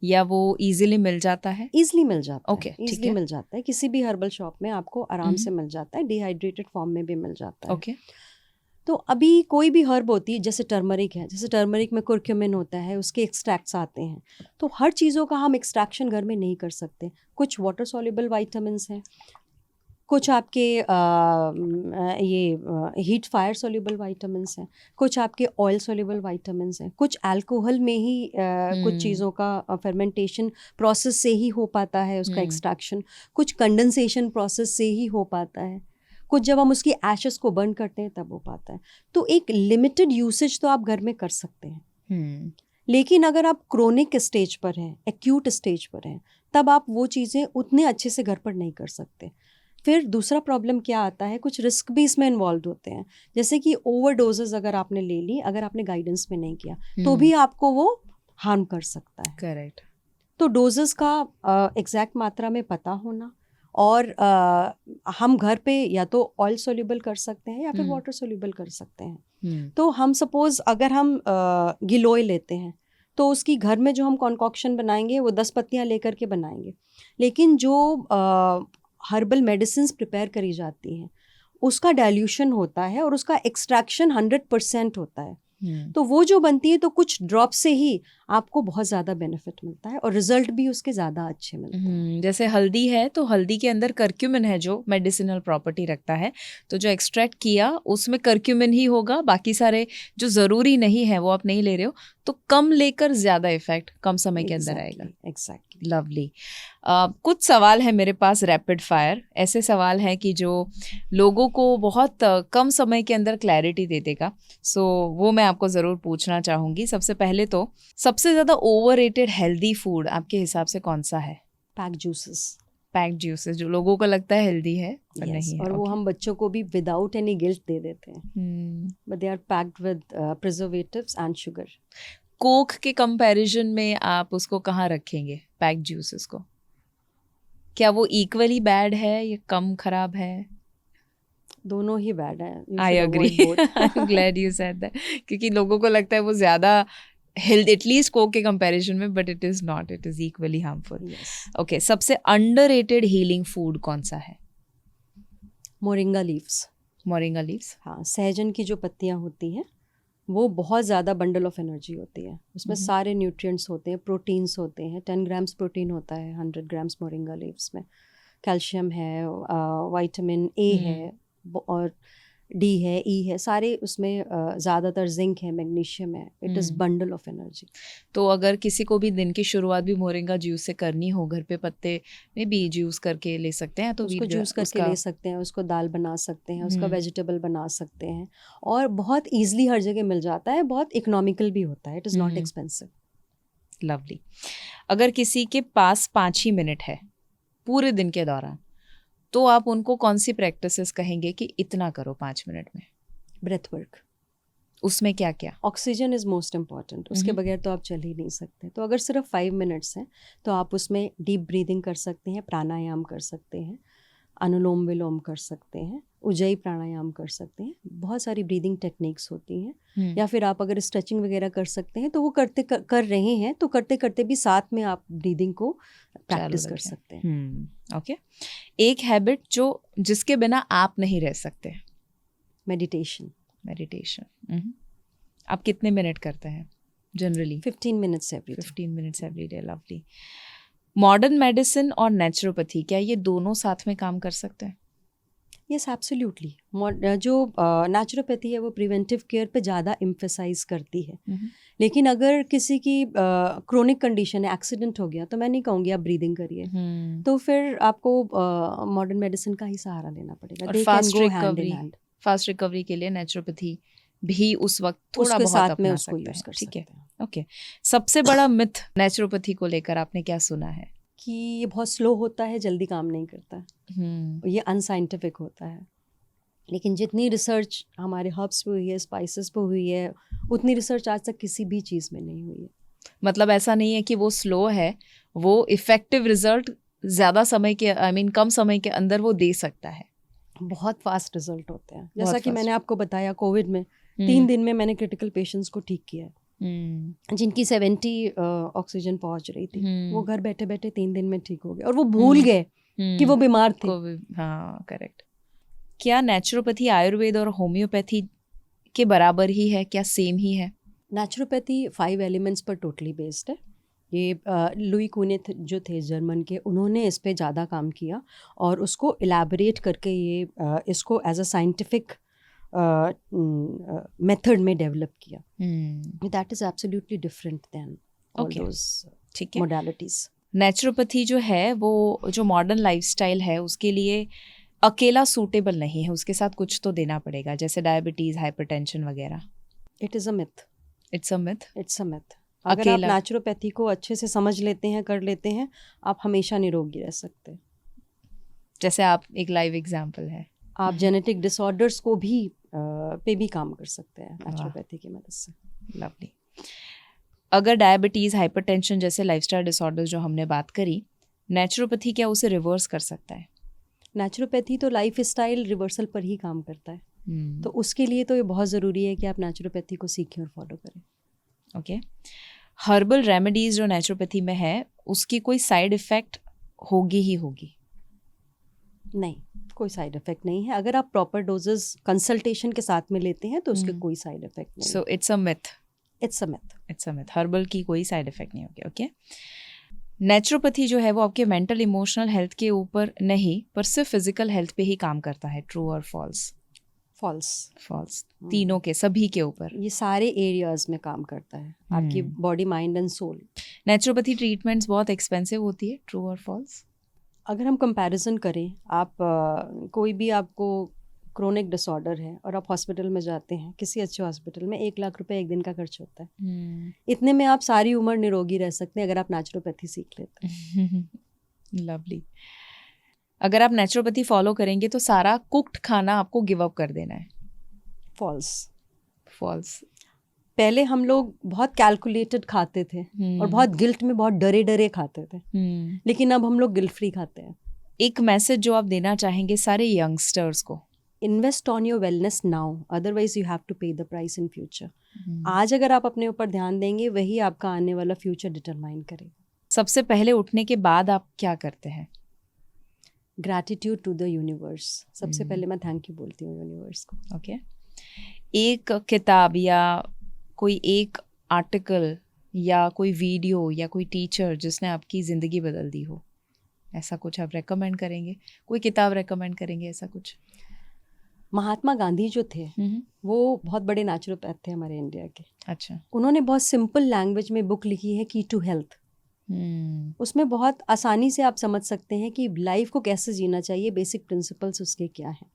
या वो इजीली मिल जाता है? इजीली मिल जाता है, ओके, इजीली मिल जाता है, किसी भी हर्बल शॉप में आपको आराम से मिल जाता है, डिहाइड्रेटेड फॉर्म में भी मिल जाता है। ओके। तो अभी कोई भी हर्ब होती है, जैसे टर्मरिक है, जैसे टर्मरिक में कुरक्यूमिन होता है, उसके एक्सट्रैक्ट्स आते हैं। तो हर चीज़ों का हम एक्सट्रैक्शन घर में नहीं कर सकते। कुछ वाटर सॉल्युबल वाइटामिन्स हैं, कुछ आपके ये हीट फायर सॉल्युबल वाइटामिन्स हैं, कुछ आपके ऑयल सॉल्युबल वाइटामिन्स हैं, कुछ अल्कोहल में ही कुछ चीज़ों का फर्मेंटेशन प्रोसेस से ही हो पाता है उसका एक्सट्रैक्शन, कुछ कंडेंसेशन प्रोसेस से ही हो पाता है, कुछ जब हम उसकी एशेस को बर्न करते हैं तब हो पाता है। तो एक लिमिटेड यूसेज तो आप घर में कर सकते हैं, लेकिन अगर आप क्रोनिक स्टेज पर हैं, एक्यूट स्टेज पर हैं, तब आप वो चीज़ें उतने अच्छे से घर पर नहीं कर सकते। फिर दूसरा प्रॉब्लम क्या आता है, कुछ रिस्क भी इसमें इन्वॉल्व होते हैं, जैसे कि ओवरडोजेस अगर आपने ले ली, अगर आपने गाइडेंस में नहीं किया तो भी आपको वो हार्म कर सकता है। करेक्ट। तो डोजेस का एग्जैक्ट मात्रा में पता होना, और हम घर पे या तो ऑयल सोल्यूबल कर सकते हैं या फिर वाटर सोल्यूबल कर सकते हैं। तो हम सपोज अगर हम गिलोय लेते हैं तो उसकी घर में जो हम कॉन्कॉक्शन बनाएंगे वो 10 पत्तियां लेकर के बनाएंगे, लेकिन जो हर्बल मेडिसिन्स प्रिपेयर करी जाती हैं उसका डाइल्यूशन होता है और उसका एक्सट्रैक्शन 100% होता है। तो वो जो बनती है तो कुछ ड्रॉप से ही आपको बहुत ज़्यादा बेनिफिट मिलता है और रिजल्ट भी उसके ज़्यादा अच्छे मिलते हैं। जैसे हल्दी है तो हल्दी के अंदर कर्क्यूमिन है जो मेडिसिनल प्रॉपर्टी रखता है, तो जो एक्सट्रैक्ट किया उसमें कर्क्यूमिन ही होगा, बाकी सारे जो ज़रूरी नहीं है वो आप नहीं ले रहे हो, तो कम लेकर ज़्यादा इफेक्ट कम समय के अंदर आएगा। एग्जैक्टली। लवली। कुछ सवाल है मेरे पास रैपिड फायर, ऐसे सवाल हैं कि जो लोगों को बहुत कम समय के अंदर क्लैरिटी दे देगा, सो वो मैं आपको ज़रूर पूछना चाहूँगी। सबसे पहले तो सबसे ज़्यादा ओवररेटेड हेल्दी फूड आपके हिसाब से कौन सा है? Packed juices. पैक्ड जूसेस जो लोगों को लगता है हेल्दी है पर नहीं है। और वो हम बच्चों को भी विदाउट एनी गिल्ट दे देते हैं, but they are packed with preservatives and sugar. Coke के कंपैरिजन में आप उसको कहाँ रखेंगे पैक्ड जूसेस को? क्या वो इक्वली बैड है या कम खराब है? दोनों ही बैड है। I agree, I am glad you said that, क्योंकि लोगों को लगता है वो ज़्यादा हेल्थ एटलीस्ट कोक के कंपैरिजन में, but it is not, it is equally harmful. Okay, सबसे अंडररेटेड हीलिंग फूड कौन सा है? Moringa leaves. मोरिंगा लीव्स, हाँ, सहजन की जो पत्तियाँ होती हैं वो बहुत ज़्यादा बंडल ऑफ एनर्जी होती है, उसमें सारे न्यूट्रिएंट्स होते हैं, प्रोटीन्स होते हैं। 10 ग्राम्स प्रोटीन होता है 100 ग्राम्स मोरिंगा लीव्स में। कैल्शियम है, विटामिन ए है और डी है, ई है, सारे उसमें ज़्यादातर जिंक है, मैग्नीशियम है। It is bundle of energy. तो अगर किसी को भी दिन की शुरुआत भी मोरिंगा जूस से करनी हो, घर पे पत्ते में भी जूस करके ले सकते हैं, तो उसको जूस करके ले सकते हैं, उसको दाल बना सकते हैं, उसका वेजिटेबल बना सकते हैं, और बहुत ईजिली हर जगह मिल जाता है, बहुत इकोनॉमिकल भी होता है, it is not expensive. Lovely. अगर किसी के पास 5 ही मिनट है पूरे दिन के दौरान, तो आप उनको कौन सी प्रैक्टिसेस कहेंगे कि इतना करो 5 मिनट में? Breath work. उसमें क्या क्या? ऑक्सीजन इज़ मोस्ट इम्पॉर्टेंट, उसके बगैर तो आप चल ही नहीं सकते। तो अगर सिर्फ 5 मिनट्स हैं तो आप उसमें डीप ब्रीदिंग कर सकते हैं, प्राणायाम कर सकते हैं, अनुलोम विलोम कर सकते हैं, उज्जयी प्राणायाम कर सकते हैं। बहुत सारी ब्रीदिंग टेक्निक्स होती हैं, या फिर आप अगर स्ट्रेचिंग वगैरह कर सकते हैं तो वो कर रहे हैं तो करते करते भी साथ में आप ब्रीदिंग को प्रैक्टिस कर सकते हैं। ओके। एक हैबिट जो जिसके बिना आप नहीं रह सकते? मेडिटेशन। आप कितने मिनट करते हैं generally? 15 minutes every day. 15 minutes every day. Lovely. Modern medicine और नेचुरोपैथी, क्या ये दोनों साथ में काम कर सकते हैं? Yes, absolutely. जो नेचुरोपैथी है वो प्रिवेंटिव केयर पे ज़्यादा एम्फेसाइज करती है, लेकिन अगर किसी की क्रोनिक कंडीशन है, एक्सीडेंट हो गया, तो मैं नहीं कहूँगी आप ब्रीदिंग करिए, तो फिर आपको मॉडर्न मेडिसिन का ही सहारा लेना पड़ेगा। फास्ट रिकवरी के लिए नेचुरोपैथी भी उस वक्त थोड़ा उसके बहुत साथ में अपना उसको सकते यूज हैं, कर ठीक सकते है। हैं। ओके, सबसे बड़ा मिथ नेचुरोपैथी को लेकर आपने क्या सुना है? कि ये बहुत स्लो होता है, जल्दी काम नहीं करता है, हम्म, ये अनसाइंटिफिक होता है। लेकिन जितनी रिसर्च हमारे हर्ब्स पे हुई है, स्पाइसेस पे हुई है, उतनी रिसर्च आज तक किसी भी चीज़ में नहीं हुई है। मतलब ऐसा नहीं है कि वो स्लो है, वो इफेक्टिव रिजल्ट ज्यादा समय के कम समय के अंदर वो दे सकता है। बहुत फास्ट रिजल्ट होते हैं। बहुत जैसा कि मैंने fast। आपको बताया, कोविड में 3 दिन में मैंने क्रिटिकल पेशेंट्स को ठीक किया है, जिनकी 70 ऑक्सीजन पहुंच रही थी। वो घर बैठे बैठे 3 दिन में ठीक हो गए और वो भूल गए कि वो बीमार थे। हाँ, करेक्ट। क्या नेचुरोपैथी आयुर्वेद और होम्योपैथी के बराबर ही है, क्या सेम ही है? नेचुरोपैथी 5 एलिमेंट्स पर टोटली बेस्ड है। ये लुई कूनेथ जो थे जर्मन के, उन्होंने इस पे ज़्यादा काम किया और उसको इलेबोरेट करके ये इसको एज अ साइंटिफिक मेथड में डेवलप किया। That is absolutely different than all Okay, those ठीक है। मोडालिटीज़। नेचुरोपैथी जो है वो जो मॉडर्न लाइफस्टाइल है उसके लिए अकेला सूटेबल नहीं है, उसके साथ कुछ तो देना पड़ेगा, जैसे डायबिटीज, हाइपरटेंशन वगैरह। It is a myth. It's a myth. It's a myth. अगर आप अकेला, नेचुरोपैथी को अच्छे से समझ लेते हैं, कर लेते हैं, आप हमेशा निरोगी रह सकते हैं। जैसे आप एक लाइव एग्जांपल है। आप जेनेटिक डिसऑर्डर्स को भी पे भी काम कर सकते हैं नेचुरोपैथी की मदद से। लवली। अगर डायबिटीज, हाइपरटेंशन जैसे लाइफस्टाइल डिसऑर्डर्स जो हमने बात करी, नेचुरोपैथी क्या उसे रिवर्स कर सकता है? नेचुरोपैथी तो लाइफ स्टाइल रिवर्सल पर ही काम करता है, तो उसके लिए तो ये बहुत ज़रूरी है कि आप नेचुरोपैथी को सीखें और फॉलो करें। ओके। हर्बल रेमेडीज जो नेचुरोपैथी में है उसकी कोई साइड इफेक्ट होगी ही होगी? नहीं, कोई साइड इफेक्ट नहीं है। अगर आप प्रॉपर डोजेस कंसल्टेशन के साथ में लेते हैं तो उसके कोई साइड इफेक्ट नहीं। So it's a myth. It's a myth. It's a myth, herbal की कोई साइड इफेक्ट नहीं होगी। ओके। नेचुरोपैथी जो है वो आपके मेंटल इमोशनल हेल्थ के ऊपर नहीं पर सिर्फ फिजिकल हेल्थ पे ही काम करता है, ट्रू और फॉल्स? फॉल्स। फॉल्स, तीनों के, सभी के ऊपर। ये सारे एरियाज में काम करता है, आपकी body, mind and soul. Naturopathy treatments बहुत एक्सपेंसिव होती है, ट्रू और फॉल्स? अगर हम कंपैरिजन करें, आप कोई भी आपको क्रोनिक डिसऑर्डर है और आप हॉस्पिटल में जाते हैं, किसी अच्छे हॉस्पिटल में 1 लाख रुपए एक दिन का खर्च होता है। इतने में आप सारी उम्र निरोगी रह सकते हैं अगर आप नेचुरोपैथी सीख लेते हैं। लवली। अगर आप नेचुरोपैथी फॉलो करेंगे तो सारा कुक्ड खाना आपको गिव अप कर देना है? फॉल्स। फॉल्स। पहले हम लोग बहुत कैलकुलेटेड खाते थे और बहुत गिल्ट में बहुत डरे डरे खाते थे, लेकिन अब हम लोग गिल्ट फ्री खाते हैं। एक मैसेज जो आप देना चाहेंगे सारे यंगस्टर्स को? Invest on your wellness now, otherwise you have to pay the price in future. आज अगर आप अपने ऊपर ध्यान देंगे, वही आपका आने वाला फ्यूचर डिटरमाइन करेगा। सबसे पहले उठने के बाद आप क्या करते हैं? Gratitude to the universe. सबसे पहले मैं थैंक यू बोलती हूँ यूनिवर्स को। ओके। एक किताब या कोई एक आर्टिकल या कोई वीडियो या कोई टीचर जिसने आपकी ज़िंदगी बदल दी हो, ऐसा कुछ आप रेकमेंड करेंगे? कोई किताब रेकमेंड करेंगे, ऐसा कुछ? महात्मा गांधी जो थे वो बहुत बड़े नेचुरोपैथ थे हमारे इंडिया के। अच्छा। उन्होंने बहुत सिंपल लैंग्वेज में बुक लिखी है, की टू हेल्थ। उसमें बहुत आसानी से आप समझ सकते हैं कि लाइफ को कैसे जीना चाहिए, बेसिक प्रिंसिपल्स उसके क्या हैं।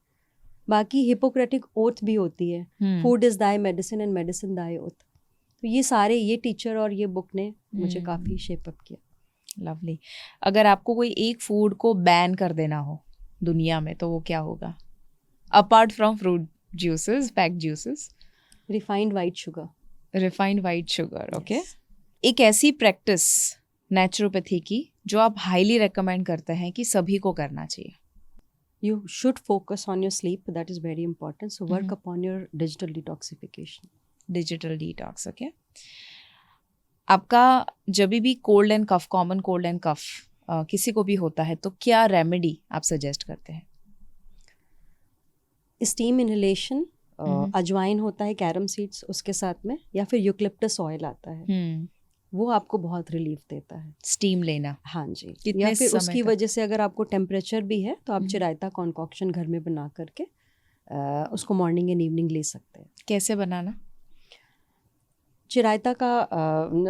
बाकी हिपोक्रेटिक ओथ भी होती है, food is Dai medicine and medicine Dai oath. तो ये सारे, ये टीचर और ये बुक ने मुझे काफ़ी शेप अप किया। लवली। अगर आपको कोई एक फूड को बैन कर देना हो दुनिया में तो वो क्या होगा, apart from fruit juices, packed juices? Refined white sugar. Refined white sugar, okay. एक ऐसी प्रैक्टिस नेचुरोपैथी की जो आप हाईली रेकमेंड करते हैं कि सभी को करना चाहिए? You should focus on your sleep. That is very important. So work upon your digital detoxification. Digital detox, okay. आपका जब भी cold and cough, common cold and cough किसी को भी होता है तो क्या रेमेडी आप सजेस्ट करते हैं? स्टीम इनहेलेशन, अजवाइन होता है, कैरम सीड्स उसके साथ में, या फिर यूकलिप्टस ऑयल आता है, वो आपको बहुत रिलीफ देता है। स्टीम लेना? हाँ जी। कितने या फिर समय उसकी तक? वजह से अगर आपको टेम्परेचर भी है तो आप चिरायता कॉन्कॉक्शन घर में बना करके उसको मॉर्निंग एंड इवनिंग ले सकते हैं। कैसे बनाना? चिरायता का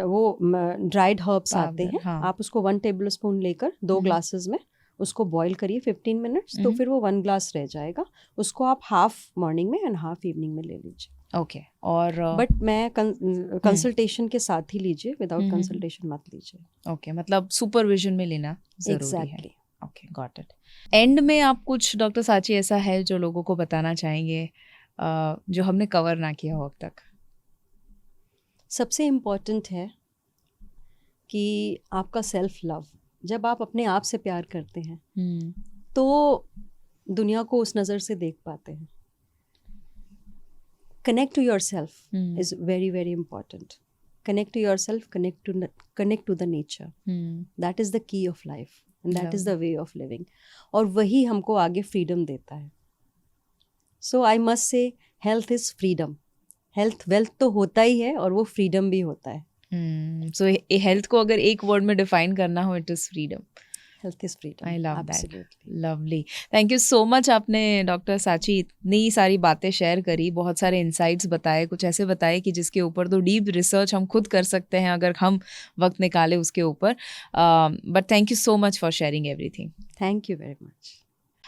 वो ड्राइड हर्ब्स आते हैं, हाँ। आप उसको 1 टेबल स्पून लेकर 2 ग्लासेस में उसको बॉईल करिए 15 मिनट्स, तो फिर वो 1 ग्लास रह जाएगा। उसको आप हाफ मॉर्निंग में एंड हाफ इवनिंग में ले लीजिए। ओके और बट मैं कंसल्टेशन के साथ ही लीजिए, विदाउट कंसल्टेशन मत लीजिए। ओके मतलब सुपरविजन में लेना जरूरी है। Exactly. Okay got it. And में आप कुछ डॉक्टर साची ऐसा है जो लोगों को बताना चाहेंगे जो हमने कवर ना किया हो अब तक? सबसे इम्पोर्टेंट है कि आपका सेल्फ लव। जब आप अपने आप से प्यार करते हैं तो दुनिया को उस नज़र से देख पाते हैं। Connect to yourself is very very important. Connect to yourself, connect to the nature, that is the key of life and that is the way of living. और वही हमको आगे फ्रीडम देता है। So I must say health is freedom. Health wealth तो होता ही है और वो फ्रीडम भी होता है। सो हेल्थ को अगर एक वर्ड में डिफाइन करना हो, it is freedom. Health is freedom. I love that, lovely. Thank you so much. आपने डॉक्टर साची इतनी सारी बातें शेयर करी, बहुत सारे इंसाइट्स बताए, कुछ ऐसे बताए कि जिसके ऊपर तो डीप रिसर्च हम खुद कर सकते हैं अगर हम वक्त निकाले उसके ऊपर। But thank you so much for sharing everything. Thank you very much.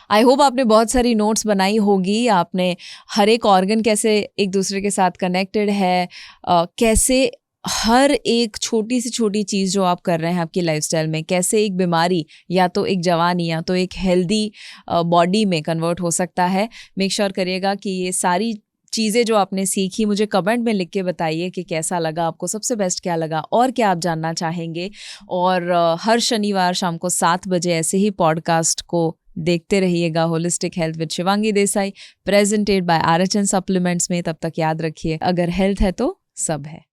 I hope आपने बहुत सारी नोट्स बनाई होगी। आपने हर एक ऑर्गन कैसे एक दूसरे के साथ कनेक्टेड है, कैसे हर एक छोटी से छोटी चीज़ जो आप कर रहे हैं आपकी लाइफस्टाइल में, कैसे एक बीमारी या तो एक जवानी या तो एक हेल्दी बॉडी में कन्वर्ट हो सकता है। मेक श्योर करिएगा कि ये सारी चीज़ें जो आपने सीखी मुझे कमेंट में लिख के बताइए कि कैसा लगा आपको, सबसे बेस्ट क्या लगा और क्या आप जानना चाहेंगे। और हर शनिवार शाम को 7 बजे ऐसे ही पॉडकास्ट को देखते रहिएगा, holistic health with Shivangi Desai, presented by RHN supplements में। तब तक याद रखिए, अगर हेल्थ है तो सब है।